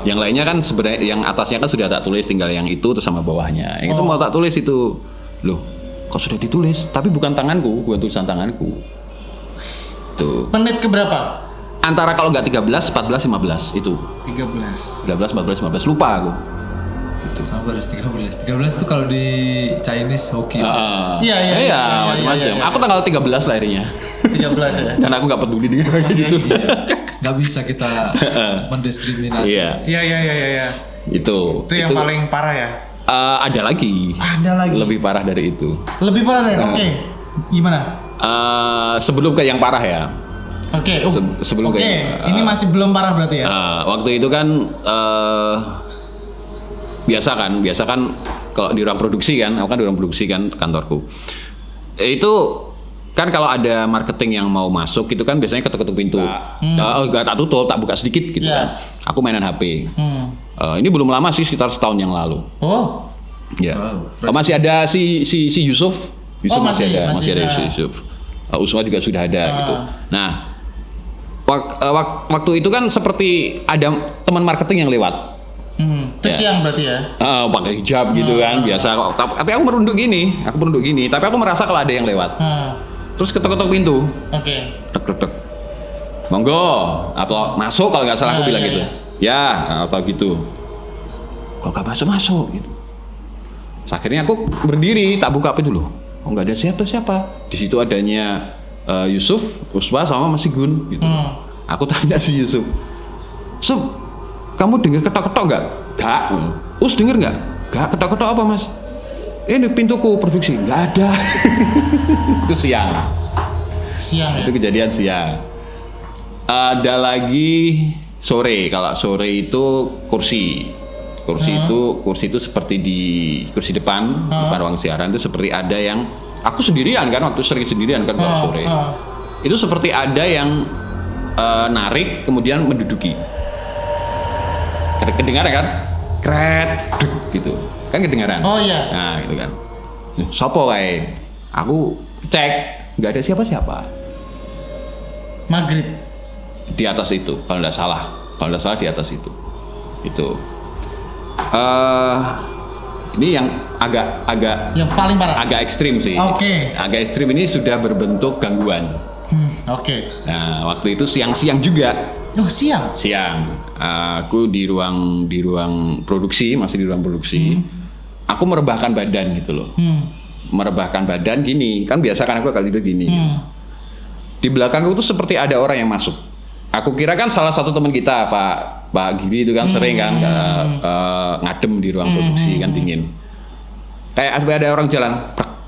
Yang lainnya kan sebenarnya yang atasnya kan sudah tak tulis, tinggal yang itu terus sama bawahnya. Yang itu mau tak tulis itu, loh, kok sudah ditulis? Tapi bukan tanganku, bukan tulisan tanganku. Tuh. Menit keberapa? Antara kalau nggak 13, 14, 15 itu. 13, 14, 15 lupa aku. 13 itu kalau di Chinese hoki. Iya, macam-macam. Aku tanggal 13 lahirnya. 13 ya. Dan aku nggak peduli dengan gitu. Nggak bisa kita mendiskriminasi. Iya. Itu yang paling parah ya. Ada lagi. Lebih parah dari itu. Lebih parah ya. Oke. Gimana? Sebelum ke yang parah ya. Oke. Sebelum ke ini masih belum parah berarti ya. Waktu itu kan biasa kan kalau di ruang produksi kan, aku kan di ruang produksi kan kantorku. Itu kan kalau ada marketing yang mau masuk itu kan biasanya ketuk-ketuk pintu. Enggak tak tutup, tak buka sedikit gitu kan. Aku mainan HP. Ini belum lama sih, sekitar setahun yang lalu. Oh. Ya. Masih ada si Yusuf. Masih ada Yusuf. Usma juga sudah ada gitu. Nah, waktu itu kan seperti ada teman marketing yang lewat. Terus siang berarti ya? Pakai hijab gitu kan, biasa. Tapi aku merunduk gini, tapi aku merasa kalau ada yang lewat. Terus ketok-ketok pintu. Oke. Tek. Monggo, apa masuk kalau nggak salah aku bilang gitu. Ya, atau gitu. Kok nggak masuk gitu. Akhirnya aku berdiri, tak buka pintu loh. Oh nggak ada siapa. Di situ adanya Yusuf, Uswa sama Mas Gun gitu. Aku tanya si Yusuf, kamu dengar ketok-ketok nggak? Nggak. Dengar nggak? Nggak. Ketok-ketok apa Mas? Ini pintuku produksi. Nggak ada. Itu siang ya? Itu kejadian siang. Ada lagi sore. Kalau sore itu kursi itu seperti di kursi depan ruang siaran itu seperti ada yang aku sendirian kan, waktu sering sendirian kan kalau sore. itu seperti ada yang narik kemudian menduduki. Kedengaran kan? Kret, duk, gitu. Kan kedengaran. Oh iya. Nah, gitu kan. Sopo kae? Aku cek, nggak ada siapa-siapa. Maghrib. Di atas itu, kalau nggak salah. Kalau nggak salah di atas itu. Itu. Ini yang agak Yang paling parah. agak ekstrim sih. Oke. Agak ekstrim ini sudah berbentuk gangguan. Oke. Nah, waktu itu siang-siang juga. Oh, siang. Aku di ruang produksi, masih di ruang produksi. Aku merebahkan badan gitu loh. Merebahkan badan gini, kan biasa kan aku kalau tidur gini. Di belakangku tuh seperti ada orang yang masuk. Aku kira kan salah satu teman kita, Pak Giri itu kan sering kan ngadem di ruang produksi kan dingin. Kayak ada orang jalan,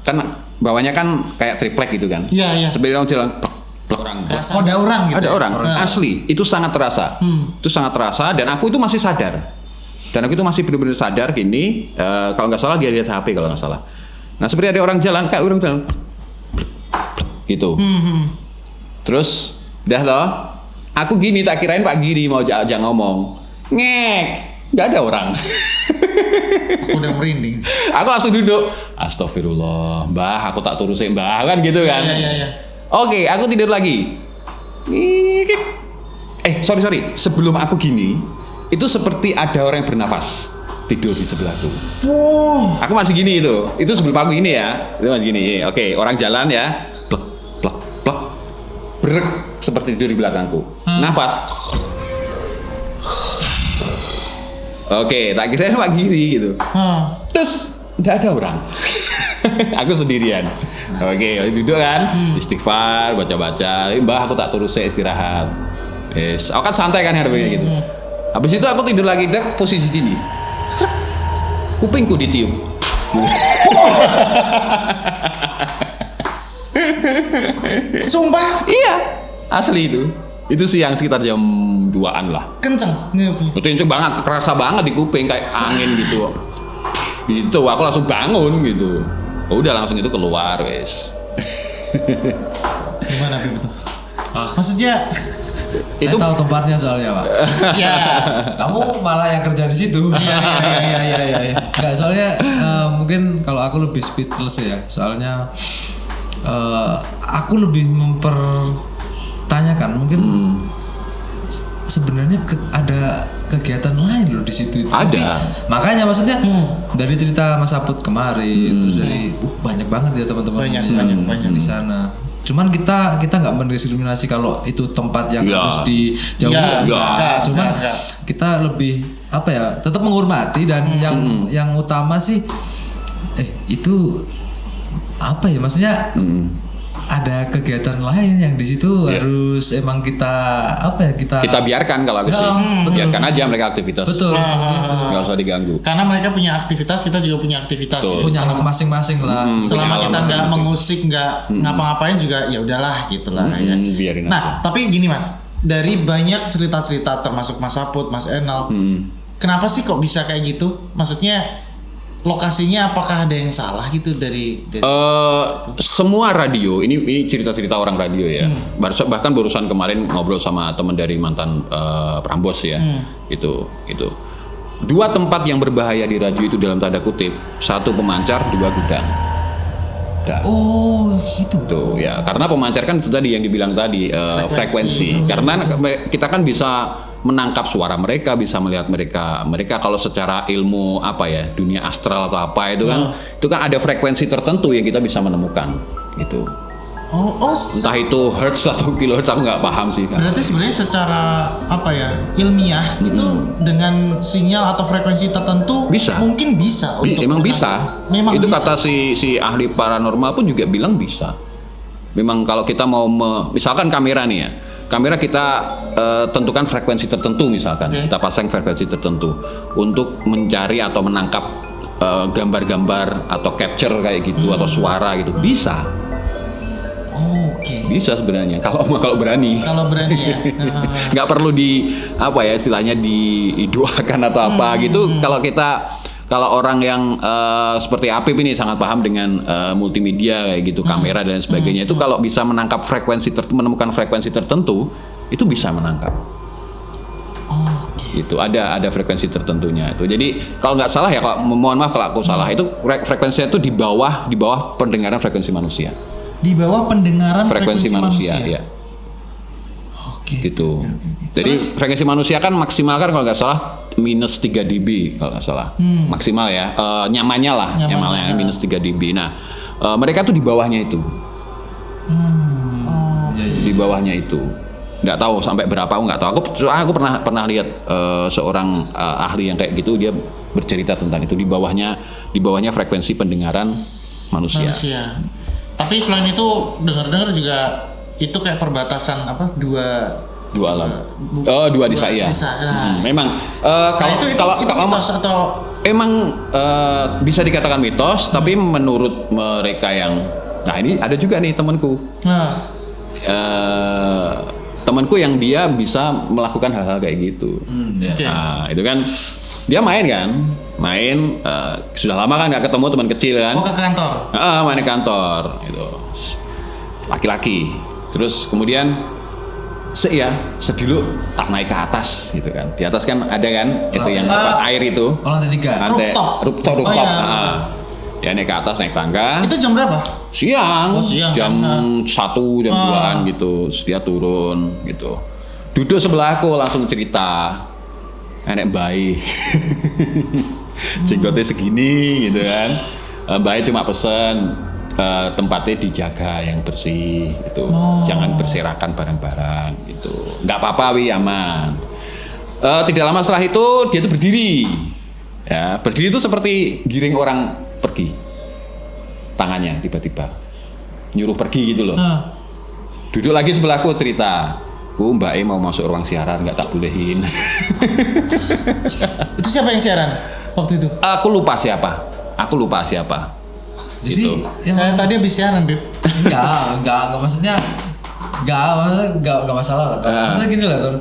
kan bawahnya kan kayak triplek gitu kan. Iya. Seperti orang jalan, orang. Oh, ada orang gitu. Ada ya? orang, asli. Itu sangat terasa. Itu sangat terasa dan aku itu masih sadar. Dan aku itu masih benar-benar sadar gini, kalau nggak salah dia lihat HP kalau nggak salah. Nah, seperti ada orang jalan, kayak orang jalan gitu. Terus udah loh, aku gini tak kirain Pak Giri mau aja ngomong. Ngek, nggak ada orang. Aku udah merinding. Aku langsung duduk. Astagfirullah, Mbah, aku tak turusin Mbah kan gitu kan. Iya. Oke, aku tidur lagi. Sorry. Sebelum aku gini, itu seperti ada orang yang bernafas tidur di sebelahku. Aku masih gini itu. Itu sebelum aku gini ya. Itu masih gini. Oke, orang jalan ya. Plek, plek, plek. Brek, seperti tidur di belakangku. Nafas. Oke, tak kirain Pak Giri gitu. Terus nggak ada orang. Aku sendirian. Oke, duduk kan, istighfar, baca-baca. Mbah, aku tak terus istirahat. Yes, aku kan santai kan hadapnya gitu. Habis itu aku tidur lagi dek posisi gini. Kupingku ditiup. Sumpah? Iya, asli itu. Itu siang sekitar jam 2-an lah. Kenceng. Itu kenceng banget, kerasa banget di kuping kayak angin gitu. Gitu, aku langsung bangun gitu. Udah langsung itu keluar wes. Gimana Bib itu? Maksudnya Saya tahu tempatnya soalnya, Pak. ya. Kamu malah yang kerja di situ. Iya. Enggak, soalnya mungkin kalau aku lebih speechless ya. Soalnya aku lebih mempertanyakan mungkin sebenarnya ada kegiatan lain loh di situ. Ada. Makanya maksudnya dari cerita Mas Aput kemarin terus dari banyak banget ya teman-teman Banyak. di sana. Cuman kita nggak mendiskriminasi kalau itu tempat yang Ya. harus dijauhi. Enggak. Cuman kita lebih apa ya? Tetap menghormati dan yang utama sih itu apa ya? Maksudnya ada kegiatan lain yang di situ harus emang kita apa ya Kita biarkan kalau aku sih. Biarkan aja mereka aktivitas. betul Nggak usah diganggu. Karena mereka punya aktivitas, kita juga punya aktivitas. Betul. punya masing-masing lah. Selama punya kita alam nggak masing-masing. mengusik, nggak ngapa-ngapain juga ya udahlah gitulah ya. Biarin aja. Nah, tapi gini Mas, dari banyak cerita-cerita termasuk Mas Aput, Mas Enal, kenapa sih kok bisa kayak gitu? Maksudnya lokasinya apakah ada yang salah gitu dari Semua radio ini cerita-cerita orang radio ya. Bahkan barusan kemarin ngobrol sama teman dari mantan Prambos ya. Itu. Dua tempat yang berbahaya di radio itu dalam tanda kutip, satu pemancar, dua gudang. Oh gitu. Tuh ya, karena pemancar kan itu tadi yang dibilang tadi frekuensi. Karena kita kan bisa menangkap suara mereka, bisa melihat mereka kalau secara ilmu apa ya, dunia astral atau apa itu kan ada frekuensi tertentu yang kita bisa menemukan gitu. Entah itu hertz atau kilohertz, aku nggak paham sih kan. Berarti sebenarnya secara apa ya, ilmiah itu dengan sinyal atau frekuensi tertentu Bisa. mungkin bisa untuk Emang menangkap. bisa. Memang Itu bisa. kata si ahli paranormal pun juga bilang bisa. Memang kalau kita mau misalkan kamera nih ya. Kamera kita tentukan frekuensi tertentu misalkan. Kita pasang frekuensi tertentu untuk mencari atau menangkap gambar-gambar atau capture kayak gitu atau suara gitu. Bisa. Oke. Bisa sebenarnya kalau berani. Kalau berani ya. Nggak perlu di apa ya istilahnya didoakan atau apa gitu. Kalau kita kalau orang yang seperti Apip ini sangat paham dengan multimedia kayak gitu, kamera dan sebagainya, itu kalau bisa menangkap menemukan frekuensi tertentu, itu bisa menangkap. Itu ada frekuensi tertentunya itu. Jadi kalau nggak salah ya, kalau mohon maaf kalau aku salah, itu frekuensinya itu di bawah pendengaran frekuensi manusia. Di bawah pendengaran Frekuensi manusia ya. Gitu. Jadi frekuensi manusia kan maksimal kan kalau nggak salah minus 3 dB kalau nggak salah. Maksimal ya. Nyamannya minus 3 dB. Nah, mereka tuh di bawahnya itu. Di bawahnya itu. Nggak tahu sampai berapa, aku nggak tahu. Aku pernah lihat seorang ahli yang kayak gitu, dia bercerita tentang itu, di bawahnya frekuensi pendengaran manusia. Tapi selain itu dengar-dengar juga itu kayak perbatasan dua alam. Dua desa ya. Memang kalau atau emang bisa dikatakan mitos, tapi menurut mereka yang ini ada juga nih temanku. Temanku yang dia bisa melakukan hal-hal kayak gitu. Nah, itu kan dia main sudah lama kan nggak ketemu teman kecil kan. Ke kantor. Main ke kantor itu. Laki-laki. Terus kemudian sedulu tak naik ke atas gitu kan. Di atas kan ada kan itu yang tempat air itu. Lantai 3. Rooftop. Ya naik ke atas, naik tangga. Itu jam berapa? Siang. Jam kan? 1, jam 2-an gitu. Terus dia turun gitu. Duduk sebelahku langsung cerita. Enek bayi. Jenggotnya segini gitu kan. Bayi cuma pesen tempatnya dijaga yang bersih gitu. Jangan berserakan barang-barang gitu. Nggak apa-apa, aman. Tidak lama setelah itu dia tuh berdiri. Ya, berdiri itu seperti giring orang pergi. Tangannya tiba-tiba nyuruh pergi gitu loh. Duduk lagi sebelahku cerita. Mbak E mau masuk ruang siaran, nggak tak bolehin. Itu siapa yang siaran waktu itu? Aku lupa siapa. Jadi gitu. Saya tadi habis siaran, Beb. Enggak maksudnya enggak masalah lah. Maksudnya gini lah, Ton.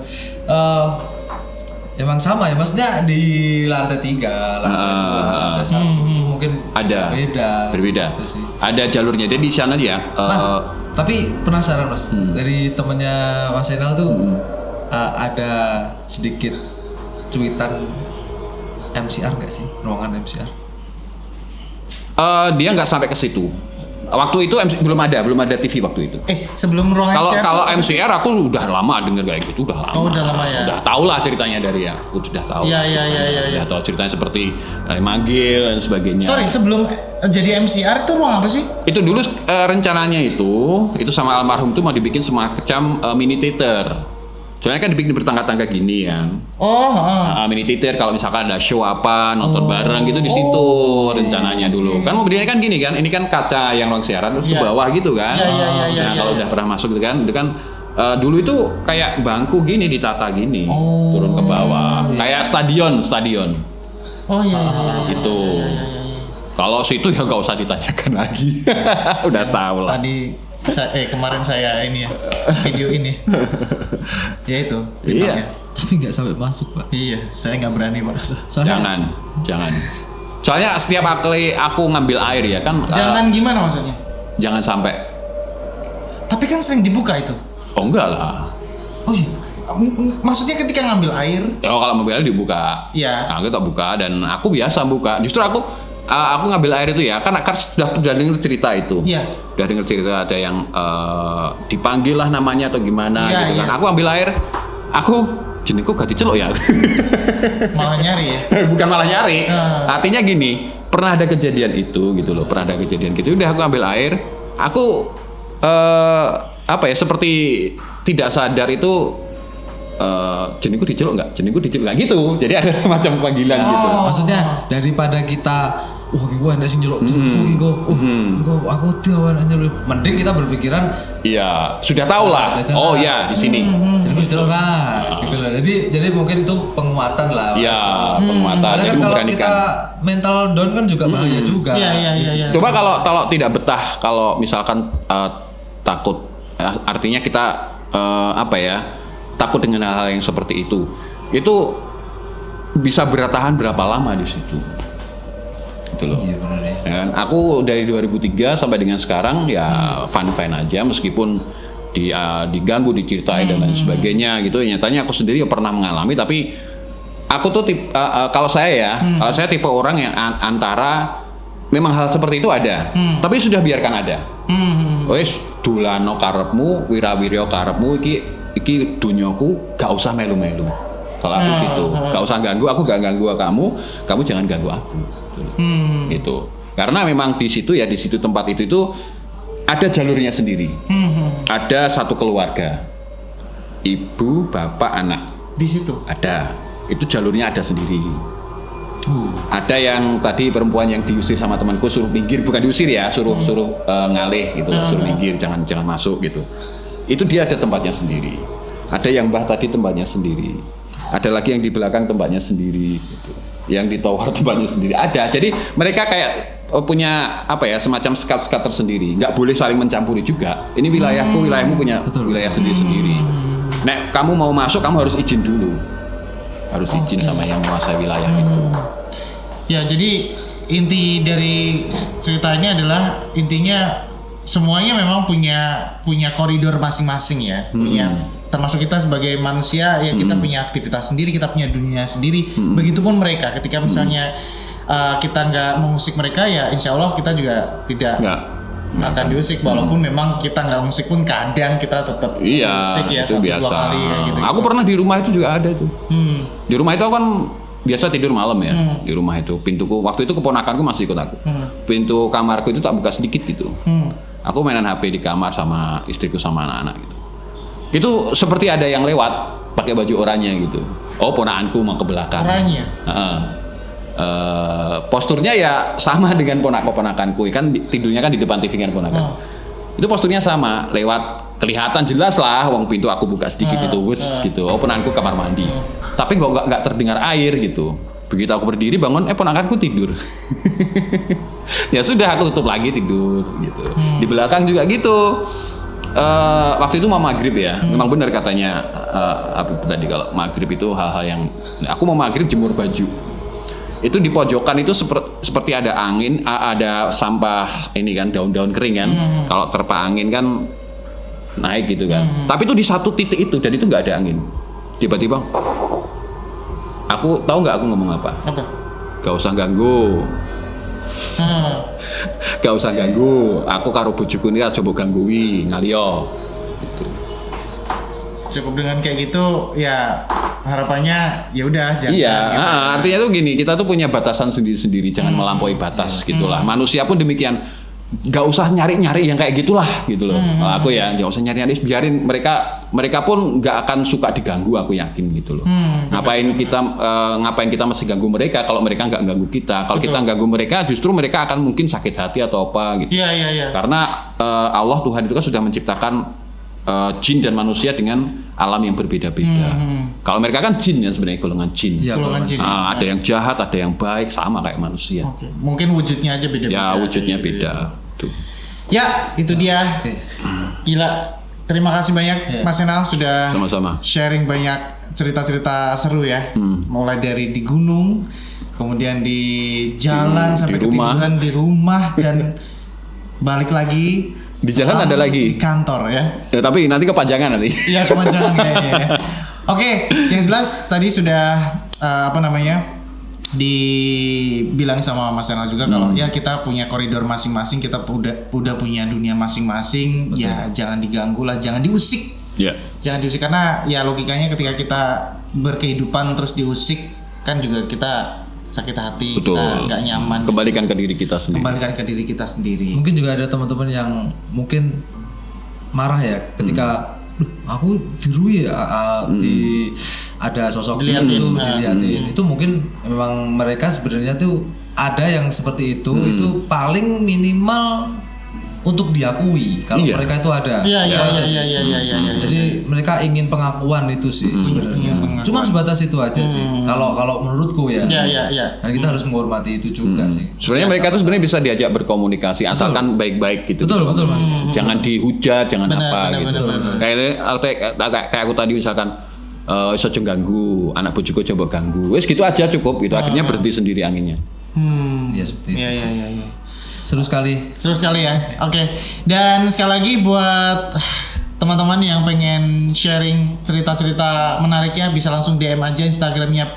Emang sama ya, maksudnya di lantai 3, lantai 2, lantai 1 itu mungkin ada berbeda. Sih. Ada jalurnya. Jadi di sana ya. Mas, tapi penasaran Mas, dari temennya Mas Zainal tuh ada sedikit cuitan MCR nggak sih, ruangan MCR? Dia nggak sampai ke situ. Waktu itu belum ada TV waktu itu. Sebelum ruangan kalau MCR aku udah lama denger kayak gitu, udah lama. Udah lama ya. Udah tau lah ceritanya dari aku sudah tahu. Iya. Udah tahu ceritanya seperti manggil dan sebagainya. Sorry, sebelum jadi MCR itu ruang apa sih? Itu dulu rencananya itu sama almarhum itu mau dibikin semacam mini theater. Soalnya kan dibikin bertangga-tangga gini kan. Mini theater kalau misalkan ada show apa, nonton bareng gitu di situ rencananya dulu. Kan mobilnya kan gini kan, ini kan kaca yang ruang siaran terus ke bawah gitu kan. Kalau udah pernah masuk itu kan dulu itu kayak bangku gini ditata gini, turun ke bawah. Kayak stadion. Gitu. Kalau situ ya nggak usah ditanyakan lagi. Udah tahu lah. Tadi kemarin saya video ini ya itu iya. Tapi nggak sampai masuk Pak. Iya, saya nggak berani Pak. Jangan. Soalnya setiap kali aku ngambil air ya kan. Jangan gimana maksudnya? Jangan sampai. Tapi kan sering dibuka itu. Oh enggak lah. Oh iya. Maksudnya ketika ngambil air? Kalau ngambil air dibuka. Iya. Nah, aku tak buka dan aku biasa buka. Justru aku ngambil air itu ya, kan sudah denger cerita itu. Iya. Udah denger cerita ada yang dipanggil lah namanya atau gimana gitu kan. Aku ambil air, jenengku gak diceluk ya. Malah nyari ya. Bukan malah nyari. Artinya gini, pernah ada kejadian itu gitu loh, Udah aku ambil air, aku seperti tidak sadar itu jenengku diceluk nggak gitu. Jadi ada macam panggilan gitu. Maksudnya daripada kita gue ada sing nyeluk jenengku aku tuh awan nyeluk. Mending kita berpikiran sudah tahu lah. Di sini. Jenengku diceluk lah. Gitu lah. Jadi mungkin itu penguatan lah. Penguatan. Soalnya kan kalau kita mental down kan juga bahaya juga. Iya. Coba kalau tidak betah, kalau misalkan takut, artinya kita takut dengan hal-hal yang seperti itu bisa bertahan berapa lama di situ? gitu loh. Iya benar ya. Dan aku dari 2003 sampai dengan sekarang ya fine aja meskipun diganggu, diceritain dan lain sebagainya gitu. Nyatanya aku sendiri pernah mengalami, tapi aku tuh kalau saya tipe orang yang antara memang hal seperti itu ada, tapi sudah biarkan ada. Wes dulano karepmu, wirawiryo karepmu, iki dunyoku, gak usah melu-melu. Kalau aku gitu, gak usah ganggu, aku gak ganggu kamu jangan ganggu aku. Gitu. Karena memang di situ tempat itu ada jalurnya sendiri. Ada satu keluarga, ibu, bapak, anak. Di situ ada, itu jalurnya ada sendiri. Ada yang tadi perempuan yang diusir sama temanku, suruh minggir, bukan diusir ya, suruh ngalih gitu, suruh minggir, jangan masuk gitu. Itu dia ada tempatnya sendiri. Ada yang mbah tadi tempatnya sendiri. Ada lagi yang di belakang tempatnya sendiri gitu. Yang di tower tempatnya sendiri. Ada. Jadi mereka kayak punya semacam sekat-sekat tersendiri. Nggak boleh saling mencampuri juga. Ini wilayahku, wilayahmu punya wilayah sendiri-sendiri. Nek kamu mau masuk, kamu harus izin dulu. Harus izin sama yang menguasai wilayah itu. Ya, jadi inti dari cerita ini adalah intinya semuanya memang punya koridor masing-masing ya. Termasuk kita sebagai manusia ya, kita punya aktivitas sendiri, kita punya dunia sendiri. Begitupun mereka, ketika misalnya kita nggak mengusik mereka, ya insya Allah kita juga tidak akan diusik. Walaupun memang kita nggak musik pun kadang kita tetap musik ya, itu 1-2 biasa. kali ya, gitu. Aku pernah di rumah itu juga ada tuh. Di rumah itu kan biasa tidur malam ya. Di rumah itu pintuku, waktu itu keponakanku masih ikut aku. Pintu kamarku itu tak buka sedikit gitu. Aku mainan HP di kamar sama istriku sama anak-anak gitu. Itu seperti ada yang lewat pakai baju oranye gitu. Oh, ponakanku mau ke belakang. Oranye. Posturnya ya sama dengan ponakanku, kan tidurnya kan di depan TV kan ponakan. Itu posturnya sama, lewat kelihatan jelas lah, wong pintu aku buka sedikit itu, gitu. Oh, ponakanku kamar mandi. Tapi nggak terdengar air gitu. Begitu aku berdiri bangun, ponakanku tidur. Ya sudah, aku tutup lagi tidur gitu. Di belakang juga gitu. Waktu itu mau maghrib ya, memang benar katanya Habib tadi kalau maghrib itu hal-hal yang aku mau maghrib jemur baju. Itu di pojokan itu seperti ada angin, ada sampah ini kan, daun-daun kering kan. Kalau terpa angin kan naik gitu kan. Tapi itu di satu titik itu dan itu nggak ada angin. Tiba-tiba, aku tahu nggak aku ngomong apa? Gak usah ganggu. Gak usah ganggu. Aku karo bojoku ini coba ganggui ngaliyo. Gitu. Cukup dengan kayak gitu ya, harapannya ya udah jangan. Iya, gitu. Artinya tuh gini, kita tuh punya batasan sendiri-sendiri, jangan melampaui batas gitulah. Manusia pun demikian, nggak usah nyari-nyari yang kayak gitulah gitu loh. Aku ya nggak usah nyari-nyari, biarin mereka pun nggak akan suka diganggu, aku yakin gitu loh. Ngapain kita masih ganggu mereka kalau mereka nggak ganggu kita? Kalau kita ganggu mereka, justru mereka akan mungkin sakit hati atau apa gitu. Iya. Karena Allah Tuhan itu kan sudah menciptakan jin dan manusia dengan alam yang berbeda-beda. Kalau mereka kan jin ya, sebenarnya golongan jin. Ya, golongan jin. Ada yang jahat, ada yang baik, sama kayak manusia. Mungkin wujudnya aja beda-beda. Ya, wujudnya beda. Tuh. Ya, itu dia. Gila. Terima kasih banyak Mas Enal sudah Sama-sama. sharing banyak cerita-cerita seru ya. Mulai dari di gunung, kemudian di jalan sampai ketiduran di rumah dan balik lagi. Di jalan ada lagi. Di kantor ya. Tapi nanti kepanjangan nanti. Iya, kepanjangan kayaknya ya. Oke, yang jelas tadi sudah dibilang sama Mas Enal juga kalau ya kita punya koridor masing-masing, kita udah punya dunia masing-masing. Betul. Ya jangan diganggu lah, jangan diusik. Yeah. Jangan diusik karena ya logikanya ketika kita berkehidupan terus diusik kan juga kita sakit hati, betul. Kita nggak nyaman. Kembalikan ke diri kita sendiri. Mungkin juga ada teman-teman yang mungkin marah ya ketika aku diru ya ada sosok itu dilihatin. Itu mungkin memang mereka sebenarnya tuh ada yang seperti itu paling minimal untuk diakui kalau mereka itu ada. Iya. Jadi mereka ingin pengakuan itu sih sebenarnya. Cuma sebatas itu aja sih. Kalau menurutku ya. Iya. Dan kita harus menghormati itu juga sih. Sebenarnya mereka tuh sebenarnya bisa diajak berkomunikasi asalkan baik-baik gitu. Betul Mas. Jangan dihujat, jangan benar, gitu. Kayak aku tadi misalkan iso ganggu, anak bojoku coba ganggu. Wes gitu aja cukup gitu. Akhirnya berhenti sendiri anginnya. Ya seperti itu. Iya. Seru sekali. Seru sekali ya. Oke. Dan sekali lagi buat teman-teman yang pengen sharing cerita-cerita menariknya bisa langsung DM aja Instagramnya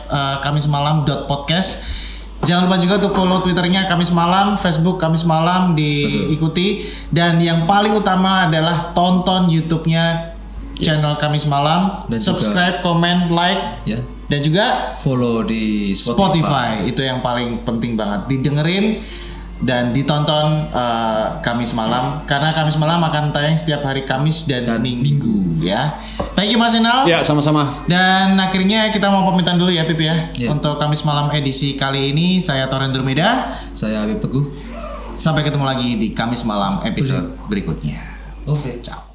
kamismalam.podcast. Jangan lupa juga untuk follow Twitternya Kamis Malam, Facebook Kamis Malam diikuti. Dan yang paling utama adalah tonton YouTube-nya channel Kamis Malam, dan subscribe, komen, like, dan juga follow di Spotify. Itu yang paling penting banget, didengerin dan ditonton Kamis Malam, karena Kamis Malam akan tayang setiap hari Kamis dan Minggu ya. Thank you Mas Inal. Ya, sama-sama. Dan akhirnya kita mau pamitan dulu ya Pip ya. Untuk Kamis Malam edisi kali ini saya Toren Durmeda, saya Habib Teguh. Sampai ketemu lagi di Kamis Malam episode berikutnya. Oke. Ciao.